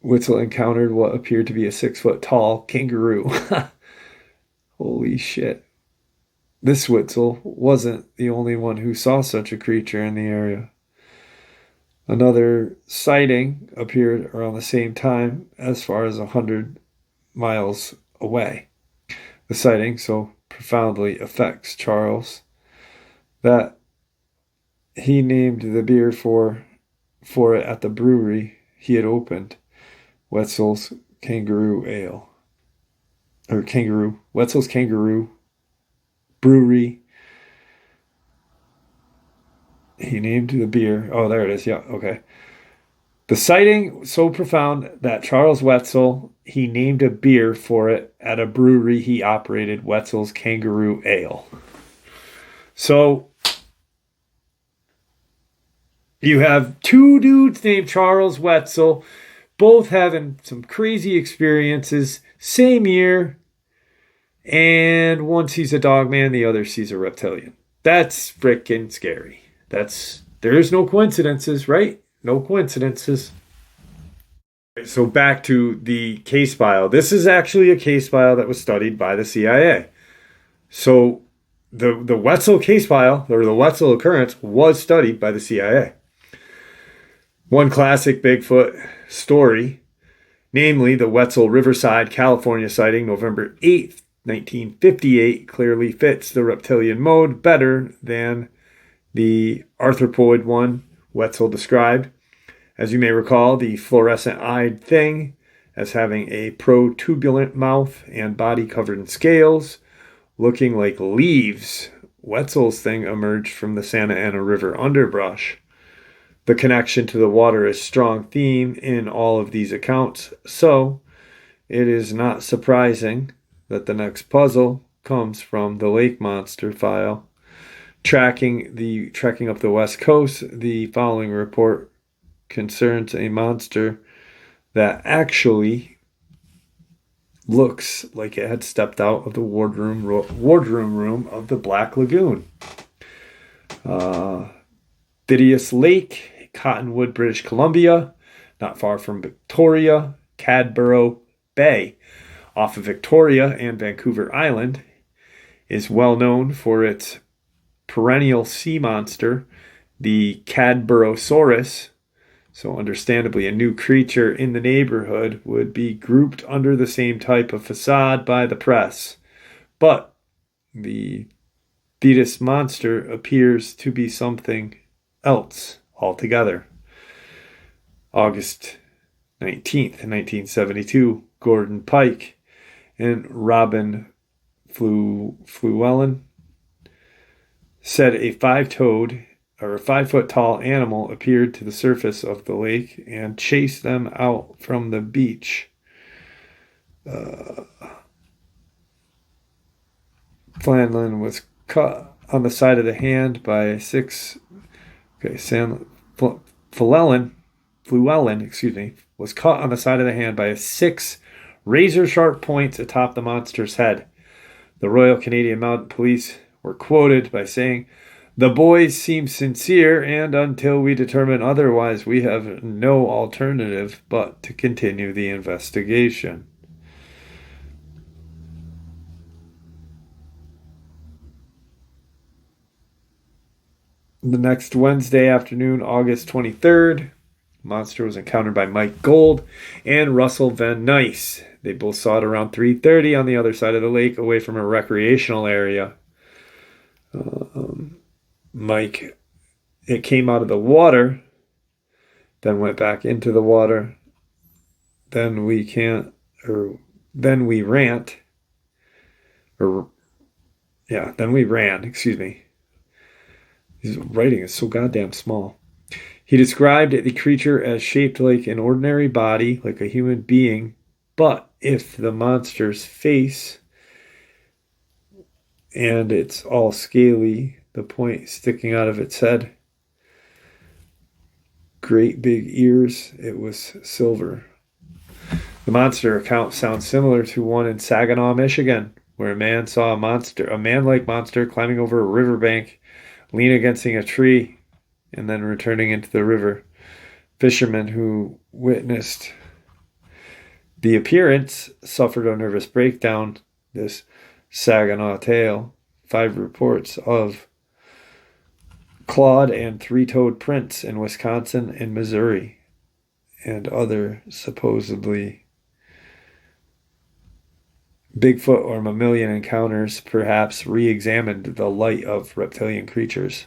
Wetzel encountered what appeared to be a 6-foot-tall kangaroo. Holy shit. This Wetzel wasn't the only one who saw such a creature in the area. Another sighting appeared around the same time, as far as 100 miles away. The sighting so profoundly affects Charles that he named the beer for it at the brewery he had opened, Wetzel's Kangaroo Ale. Wetzel's Kangaroo Brewery. He named the beer. Oh, there it is. Yeah, okay. The sighting so profound that Charles Wetzel, he named a beer for it at a brewery he operated, Wetzel's Kangaroo Ale. So you have two dudes named Charles Wetzel, both having some crazy experiences, same year, and one sees a Dogman, the other sees a reptilian. That's freaking scary. There's no coincidences, right? No coincidences. So back to the case file. This is actually a case file that was studied by the CIA. So the Wetzel case file, or the Wetzel occurrence, was studied by the CIA. One classic Bigfoot story, namely the Wetzel Riverside, California sighting, November 8th, 1958, clearly fits the reptilian mode better than the arthropoid one Wetzel described. As you may recall, the fluorescent-eyed thing as having a protuberant mouth and body covered in scales, looking like leaves. Wetzel's thing emerged from the Santa Ana River underbrush. The connection to the water is a strong theme in all of these accounts, so it is not surprising that the next puzzle comes from the lake monster file. Trekking up the west coast, the following report concerns a monster that actually looks like it had stepped out of the wardroom room of the Black Lagoon. Phidias Lake, Cottonwood, British Columbia, not far from Victoria. Cadborough Bay, off of Victoria and Vancouver Island, is well known for its perennial sea monster, the Cadborosaurus. So understandably, a new creature in the neighborhood would be grouped under the same type of facade by the press. But the Phidias monster appears to be something else altogether. August 19th, 1972, Gordon Pike and Robin Flewellen said a 5-foot tall animal appeared to the surface of the lake and chased them out from the beach. Flanlin was cut on the side of the hand by a Flewellen, was cut on the side of the hand by 6 razor-sharp points atop the monster's head. The Royal Canadian Mounted Police were quoted by saying, "The boys seem sincere, and until we determine otherwise, we have no alternative but to continue the investigation." The next Wednesday afternoon, August 23rd, monster was encountered by Mike Gold and Russell Van Nice. They both saw it around 3:30 on the other side of the lake, away from a recreational area. It came out of the water, then went back into the water. Then we ran. His writing is so goddamn small. He described the creature as shaped like an ordinary body, like a human being, but if the monster's face, and it's all scaly, the point sticking out of its head, great big ears, it was silver. The monster account sounds similar to one in Saginaw, Michigan, where a man saw a man-like monster climbing over a riverbank, lean against a tree, and then returning into the river. Fishermen who witnessed the appearance suffered a nervous breakdown. This Saginaw tale, 5 reports of clawed and 3-toed prints in Wisconsin and Missouri, and other supposedly Bigfoot or mammalian encounters perhaps re-examined the light of reptilian creatures.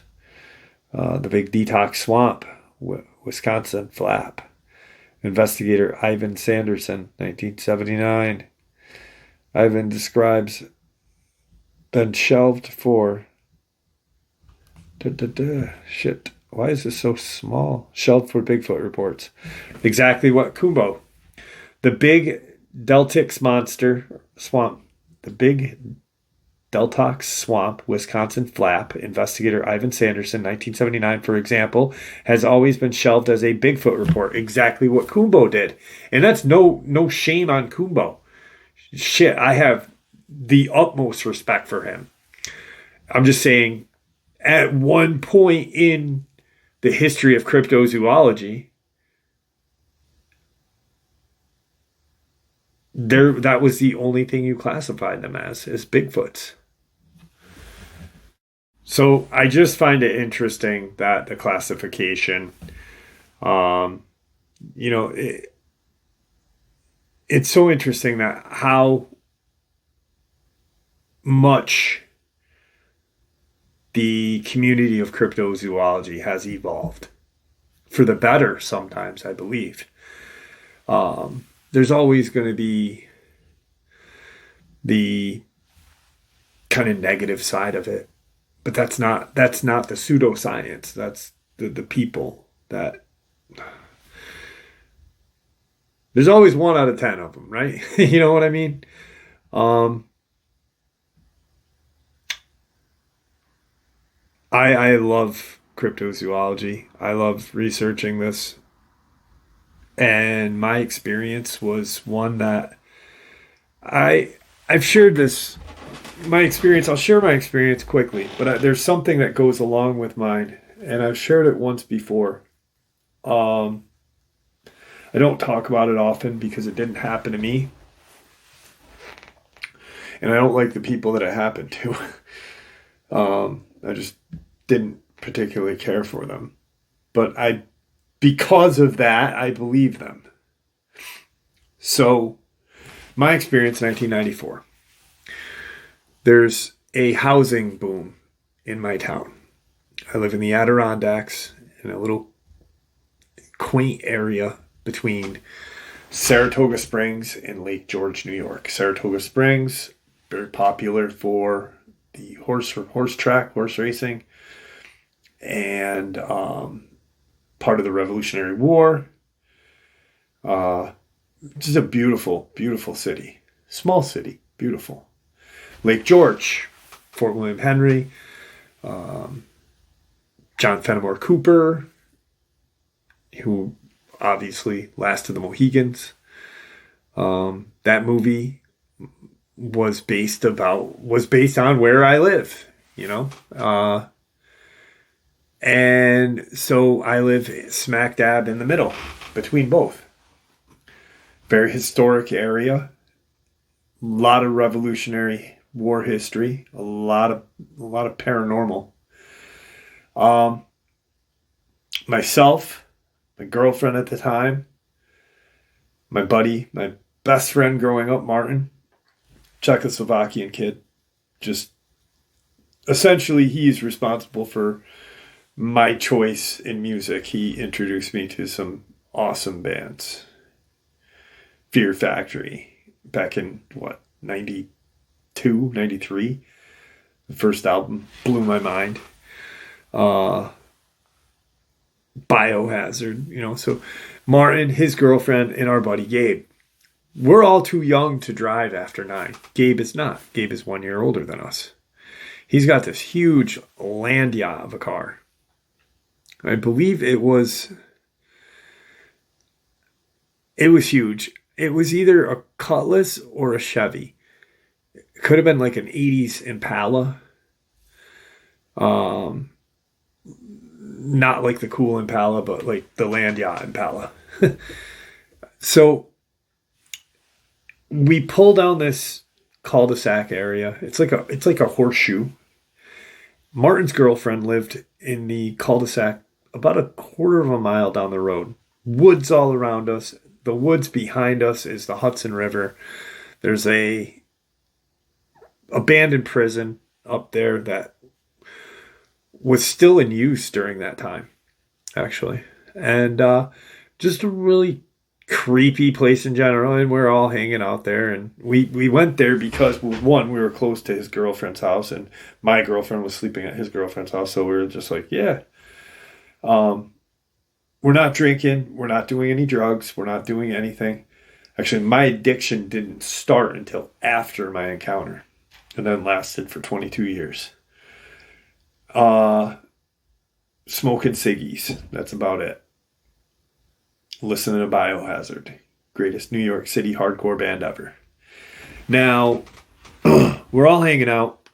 The Big Detox Swamp, Wisconsin, Flap. Investigator Ivan Sanderson, 1979. Ivan describes been shelved for... Why is this so small? Shelved for Bigfoot reports. Exactly what Kumbo. The Big Deltix Swamp. The Big Deltox Swamp, Wisconsin Flap, investigator Ivan Sanderson, 1979, for example, has always been shelved as a Bigfoot report. Exactly what Kumbo did. And that's no shame on Kumbo. Shit, I have the utmost respect for him. I'm just saying, at one point in the history of cryptozoology, that was the only thing you classified them as Bigfoots. So I just find it interesting that the classification, it's so interesting that how much the community of cryptozoology has evolved for the better sometimes, I believe. There's always going to be the kind of negative side of it, but that's not the pseudoscience. That's the people that there's always 1 out of 10 of them, right? You know what I mean? I love cryptozoology. I love researching this. And my experience was one that I've shared this my experience. I'll share my experience quickly, but there's something that goes along with mine, and I've shared it once before. Um, I don't talk about it often because it didn't happen to me, and I don't like the people that it happened to. I just didn't particularly care for them, but because of that, I believe them. So, my experience, 1994. There's a housing boom in my town. I live in the Adirondacks in a little quaint area between Saratoga Springs and Lake George, New York. Saratoga Springs, very popular for the horse racing, and part of the Revolutionary War. Just a beautiful, beautiful city. Small city, beautiful. Lake George, Fort William Henry, John Fenimore Cooper, who obviously Last of the Mohegans. That movie was based on where I live, and so I live smack dab in the middle between both. Very historic area, a lot of Revolutionary War history, a lot of paranormal. Myself, my girlfriend at the time, my buddy, my best friend growing up, Martin, Czechoslovakian kid. Just essentially, he's responsible for my choice in music. He introduced me to some awesome bands. Fear Factory, back in, 92, 93? The first album blew my mind. Biohazard, so Martin, his girlfriend, and our buddy Gabe. We're all too young to drive after 9. Gabe is not. Gabe is 1 year older than us. He's got this huge land yacht of a car. I believe it was huge. It was either a Cutlass or a Chevy. It could have been like an 80s Impala. Not like the cool Impala, but like the land yacht Impala. So we pull down this cul-de-sac area. It's like a horseshoe. Martin's girlfriend lived in the cul-de-sac about a quarter of a mile down the road. Woods all around us. The woods behind us is the Hudson River. There's a abandoned prison up there that was still in use during that time, actually. And just a really creepy place in general. And we're all hanging out there. And we went there because, one, we were close to his girlfriend's house. And my girlfriend was sleeping at his girlfriend's house. So we were just like, yeah. We're not drinking. We're not doing any drugs. We're not doing anything. Actually, my addiction didn't start until after my encounter, and then lasted for 22 years. Smoking ciggies. That's about it. Listening to Biohazard. Greatest New York City hardcore band ever. Now, we're all hanging out.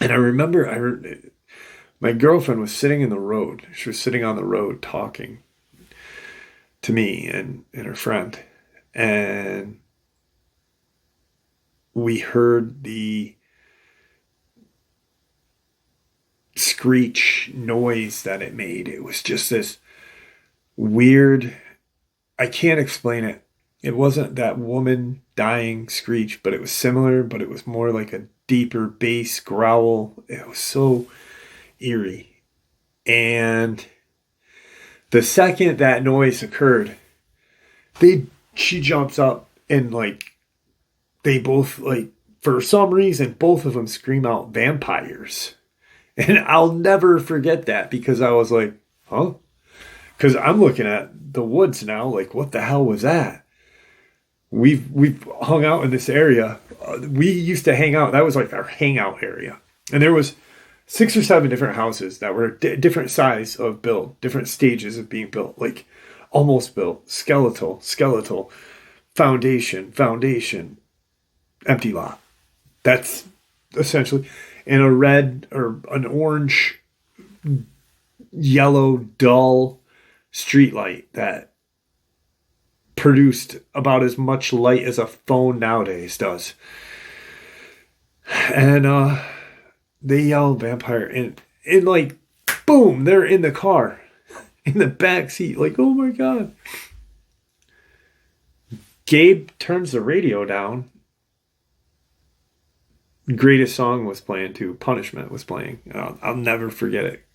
And I remember my girlfriend was sitting in the road. She was sitting on the road talking to me and her friend. And we heard the screech noise that it made. It was just this weird, I can't explain it. It wasn't that woman dying screech, but it was similar, but it was more like a deeper bass growl. It was so eerie. And the second that noise occurred, she jumps up and they both, for some reason, both of them scream out vampires. And I'll never forget that, because I was like, huh? Because I'm looking at the woods now, like, what the hell was that? We've hung out in this area. We used to hang out. That was like our hangout area. And there was 6 or 7 different houses that were different size of build, different stages of being built, like almost built, skeletal, foundation, empty lot. That's essentially in a red or an orange, yellow, dull street light that produced about as much light as a phone nowadays does. And they yell vampire, and like, boom, they're in the car, in the back seat, like, oh my God. Gabe turns the radio down. Greatest song was playing too. Punishment was playing. I'll never forget it,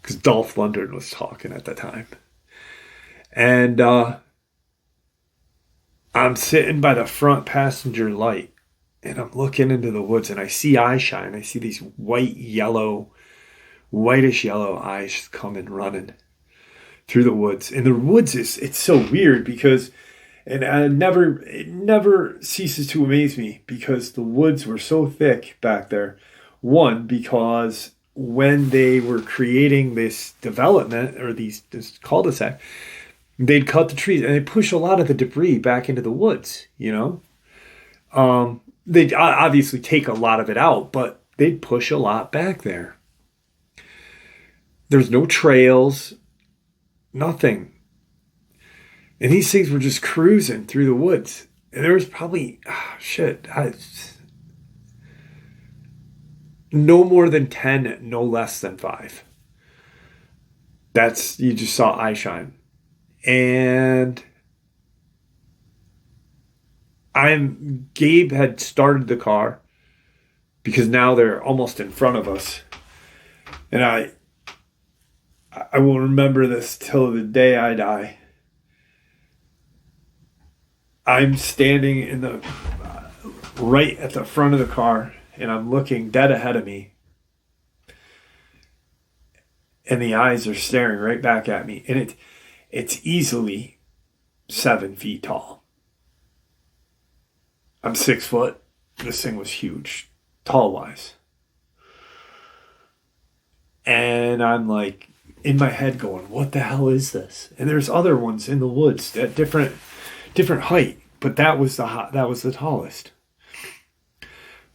because Dolph Lundgren was talking at the time. And I'm sitting by the front passenger light, and I'm looking into the woods, and I see eye shine. I see these whitish yellow eyes coming running through the woods. And the woods it's so weird because, and it never ceases to amaze me, because the woods were so thick back there. One, because when they were creating this development, or this cul-de-sac, they'd cut the trees and they push a lot of the debris back into the woods, you know. They'd obviously take a lot of it out, but they'd push a lot back there. There's no trails, nothing. And these things were just cruising through the woods. And there was probably, no more than 10, no less than 5. You just saw eye shine. And Gabe had started the car, because now they're almost in front of us. And I will remember this till the day I die. I'm standing in the right at the front of the car, and I'm looking dead ahead of me. And the eyes are staring right back at me. And it's easily 7 feet tall. I'm 6 foot. This thing was huge, tall-wise. And I'm like, in my head going, what the hell is this? And there's other ones in the woods at different height, but that was the tallest.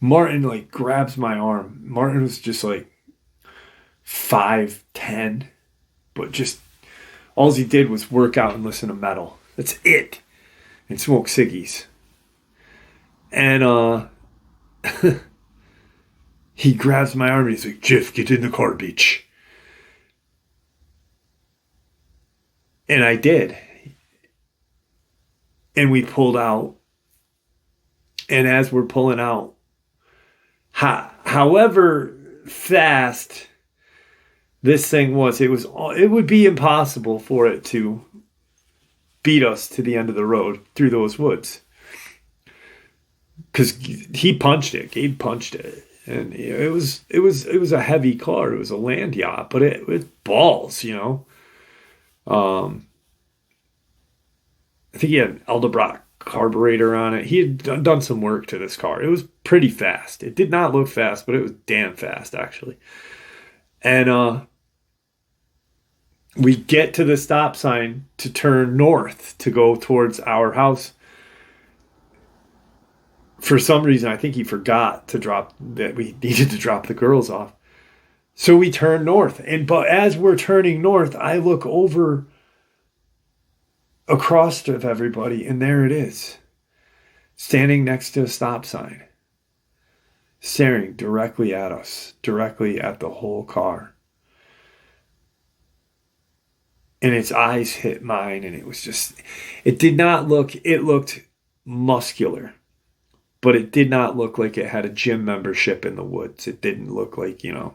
Martin like grabs my arm. Martin was just like 5'10", but just all he did was work out and listen to metal. That's it. And smoke ciggies. And he grabs my arm and he's like, Jeff, get in the car, bitch. And I did. And we pulled out. And as we're pulling out, however fast this thing was, it would be impossible for it to beat us to the end of the road through those woods. Because he punched it. Gabe punched it. And it was a heavy car. It was a land yacht, but it was balls, you know. I think he had an Edelbrock carburetor on it. He had done some work to this car. It was pretty fast. It did not look fast, but it was damn fast, actually. And we get to the stop sign to turn north to go towards our house. For some reason, I think he forgot that we needed to drop the girls off. So we turn north. But as we're turning north, I look over across of everybody, and there it is, standing next to a stop sign, staring directly at us, directly at the whole car. And its eyes hit mine, and it looked muscular, but it did not look like it had a gym membership in the woods. It didn't look like, you know,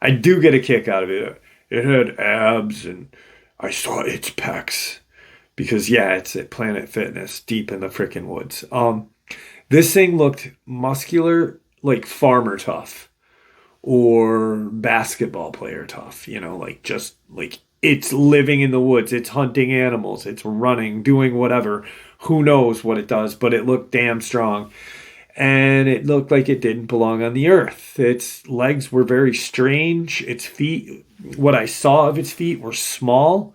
I do get a kick out of it. It had abs, and I saw its pecs. Because, yeah, it's at Planet Fitness, deep in the freaking woods. This thing looked muscular, like farmer tough. Or basketball player tough. You know, like just, like, it's living in the woods. It's hunting animals. It's running, doing whatever. Who knows what it does, but it looked damn strong. And it looked like it didn't belong on the earth. Its legs were very strange. Its feet, what I saw of its feet were small.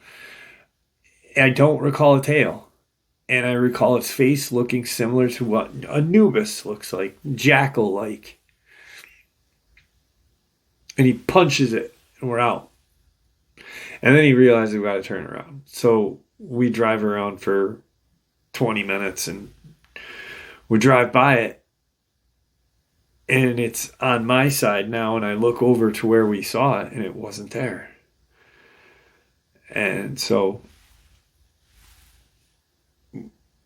I don't recall a tail. And I recall its face looking similar to what Anubis looks like, jackal-like. And he punches it, and we're out. And then he realizes we got to turn around. So we drive around for 20 minutes, and we drive by it. And it's on my side now, and I look over to where we saw it, and it wasn't there. And so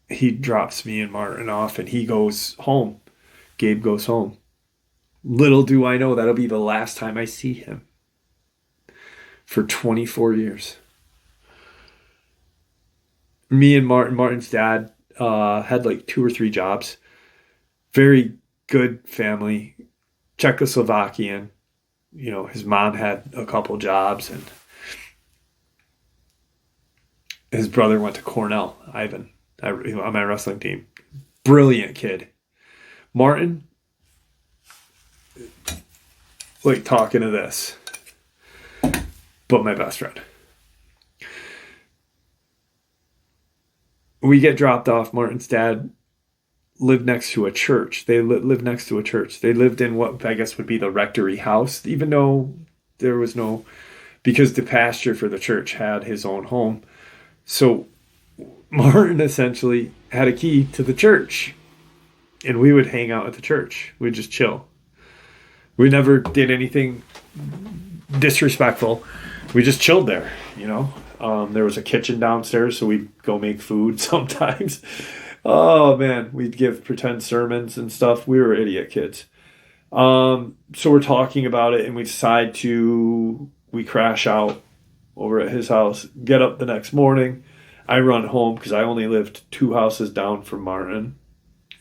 he drops me and Martin off, and he goes home. Gabe goes home. Little do I know that'll be the last time I see him for 24 years. Me and Martin's dad had like 2 or 3 jobs. Very good family. Czechoslovakian. You know, his mom had a couple jobs, and his brother went to Cornell, Ivan, on my wrestling team. Brilliant kid. Martin, like talking to this, but my best friend. We get dropped off. Martin's dad lived next to a church. They lived next to a church. They lived in what I guess would be the rectory house, even though there was no, because the pastor for the church had his own home. So Martin essentially had a key to the church, and we would hang out at the church. We'd just chill. We never did anything disrespectful. We just chilled there, you know. There was a kitchen downstairs, so we'd go make food sometimes. Oh, man, we'd give pretend sermons and stuff. We were idiot kids. So we're talking about it, and we crash out over at his house, get up the next morning. I run home because I only lived 2 houses down from Martin,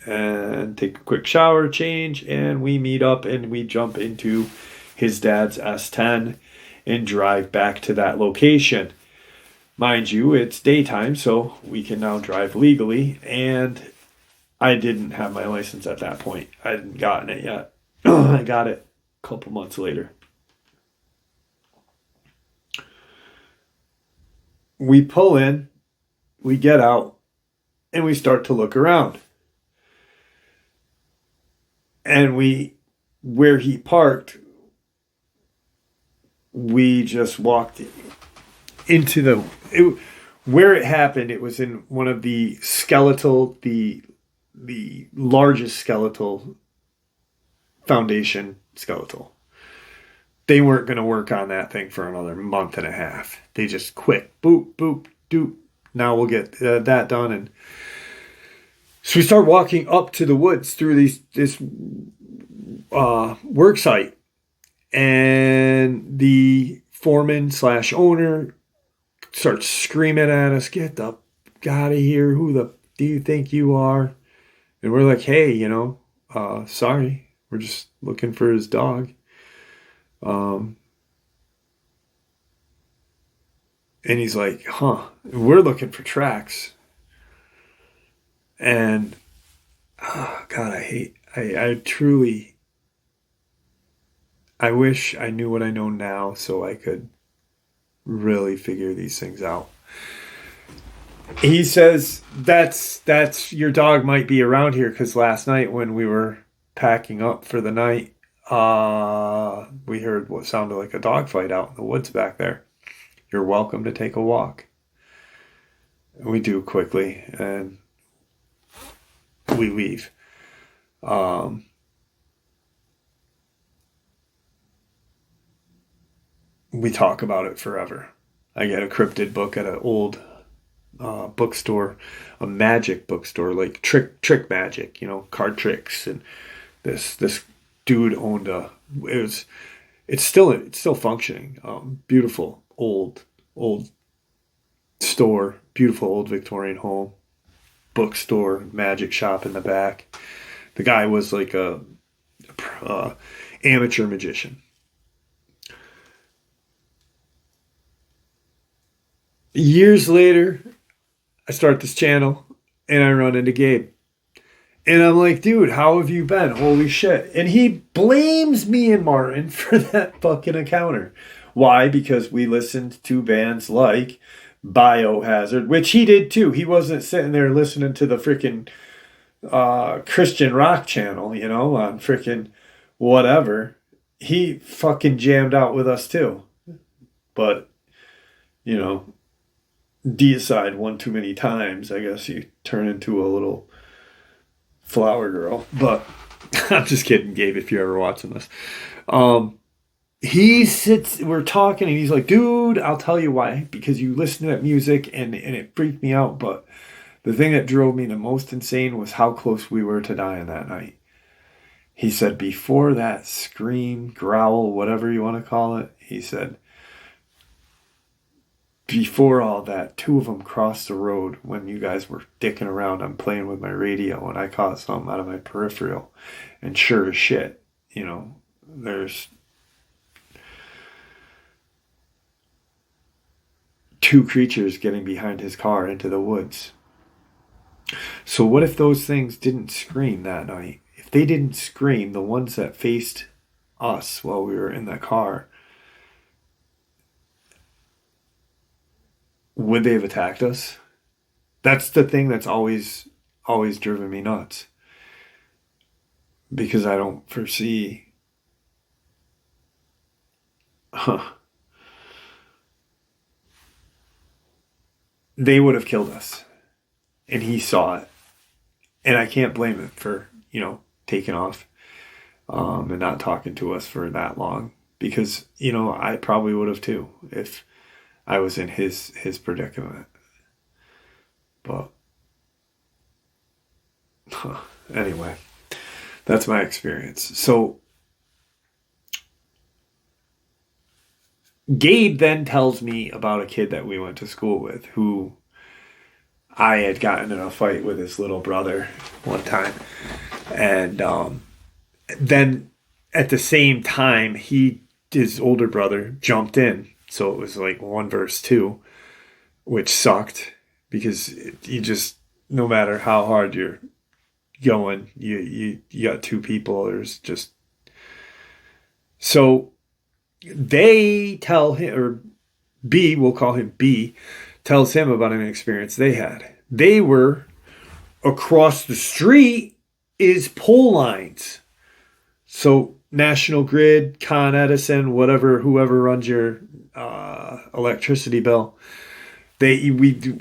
and take a quick shower, change, and we meet up, and we jump into his dad's S10 and drive back to that location. Mind you, it's daytime, so we can now drive legally, and I didn't have my license at that point. I hadn't gotten it yet. I got it a couple months later. We pull in, we get out, and we start to look around. And where he parked, we just walked into where it happened. It was in one of the the largest skeletal foundation skeletal. They weren't going to work on that thing for another month and a half. They just quit. Boop, boop, doop. Now we'll get that done. And so we start walking up to the woods through this work site. And the foreman / owner starts screaming at us, "Get the out of here. Who the do you think you are?" And we're like, "Hey, sorry. We're just looking for his dog." And he's like, "Huh, we're looking for tracks." And God, I truly, I wish I knew what I know now so I could really figure these things out. He says, that's your dog might be around here, because last night when we were packing up for the night, we heard what sounded like a dog fight out in the woods back there. You're welcome to take a walk. And we do quickly, and we leave. We talk about it forever. I get a cryptid book at an old bookstore, a magic bookstore, like trick magic, card tricks, and this dude owned it's still functioning. Beautiful old store, beautiful old Victorian home, bookstore, magic shop in the back. The guy was like a amateur magician. Years later, I start this channel and I run into Gabe. And I'm like, "Dude, how have you been? Holy shit." And he blames me and Martin for that fucking encounter. Why? Because we listened to bands like Biohazard, which he did too. He wasn't sitting there listening to the freaking Christian rock channel, on freaking whatever. He fucking jammed out with us too. But, deicide one too many times, I guess you turn into a little flower girl. But I'm just kidding, Gabe, if you're ever watching this. We're talking, and he's like, dude, I'll tell you why. Because you listen to that music, and it freaked me out. But the thing that drove me the most insane was how close we were to dying that night. He said, before that scream, growl, whatever you want to call it, he said, before all that, 2 of them crossed the road when you guys were dicking around. I'm playing with my radio, and I caught something out of my peripheral. And sure as shit, there's 2 creatures getting behind his car into the woods. So what if those things didn't scream that night? If they didn't scream, the ones that faced us while we were in the car, would they have attacked us? That's the thing that's always driven me nuts. Because I don't foresee... They would have killed us. And he saw it. And I can't blame him for, taking off and not talking to us for that long. Because, I probably would have too if I was in his predicament. But anyway, that's my experience. So Gabe then tells me about a kid that we went to school with who I had gotten in a fight with his little brother one time. And then at the same time, his older brother jumped in. So it was like 1 versus 2, which sucked because you just, no matter how hard you're going, you got 2 people. There's just... So they tell him, or B, we'll call him B, tells him about an experience they had. They were across the street is pole lines. So National Grid, Con Edison, whoever runs your electricity bill, we do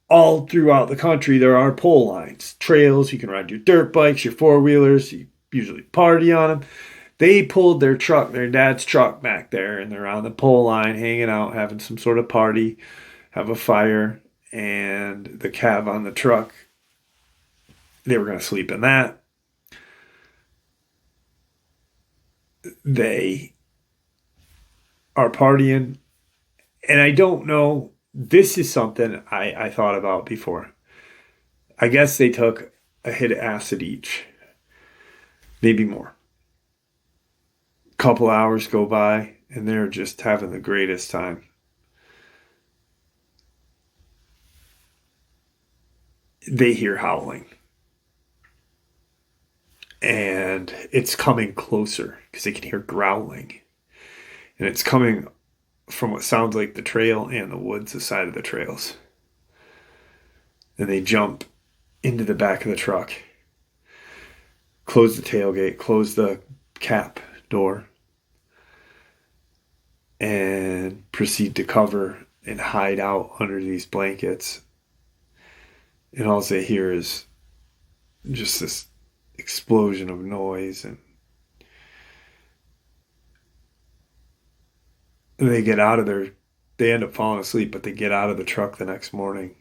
all throughout the country. There are pole lines, trails. You can ride your dirt bikes, your 4-wheelers. You usually party on them. They pulled their dad's truck back there, and they're on the pole line, hanging out, having some sort of party, have a fire, and the cab on the truck, they were going to sleep in that. They are partying, and I don't know, this is something I thought about before. I guess they took a hit of acid each, maybe more. Couple hours go by, and they're just having the greatest time. They hear howling. And it's coming closer because they can hear growling. And it's coming from what sounds like the trail and the woods, the side of the trails. And they jump into the back of the truck, close the tailgate, close the cap door, and proceed to cover and hide out under these blankets. And all they hear is just this explosion of noise, and they get out of there. They end up falling asleep, but they get out of the truck the next morning,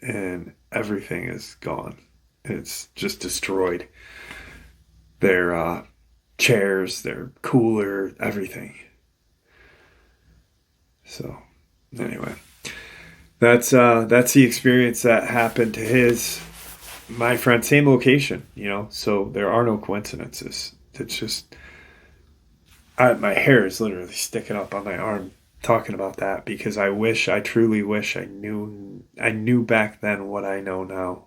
and everything is gone. It's just destroyed. Their chairs, their cooler, everything. So, anyway, that's the experience that happened to my friend, same location, so there are no coincidences. It's just, my hair is literally sticking up on my arm talking about that, because I truly wish I knew back then what I know now.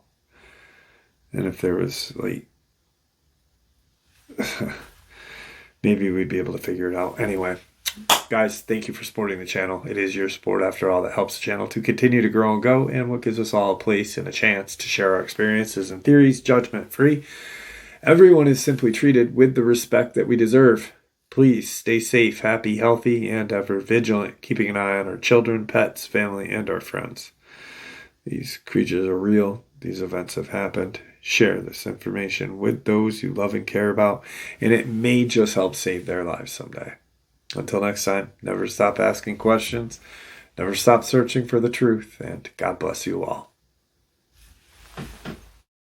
And if there was, maybe we'd be able to figure it out. Anyway, Guys, thank you for supporting the channel. It is your support, after all, that helps the channel to continue to grow and go, and what gives us all a place and a chance to share our experiences and theories, judgment-free. Everyone is simply treated with the respect that we deserve. Please stay safe, happy, healthy, and ever vigilant, keeping an eye on our children, pets, family, and our friends. These creatures are real. These events have happened. Share this information with those you love and care about, and it may just help save their lives someday. Until next time, never stop asking questions, never stop searching for the truth, and God bless you all.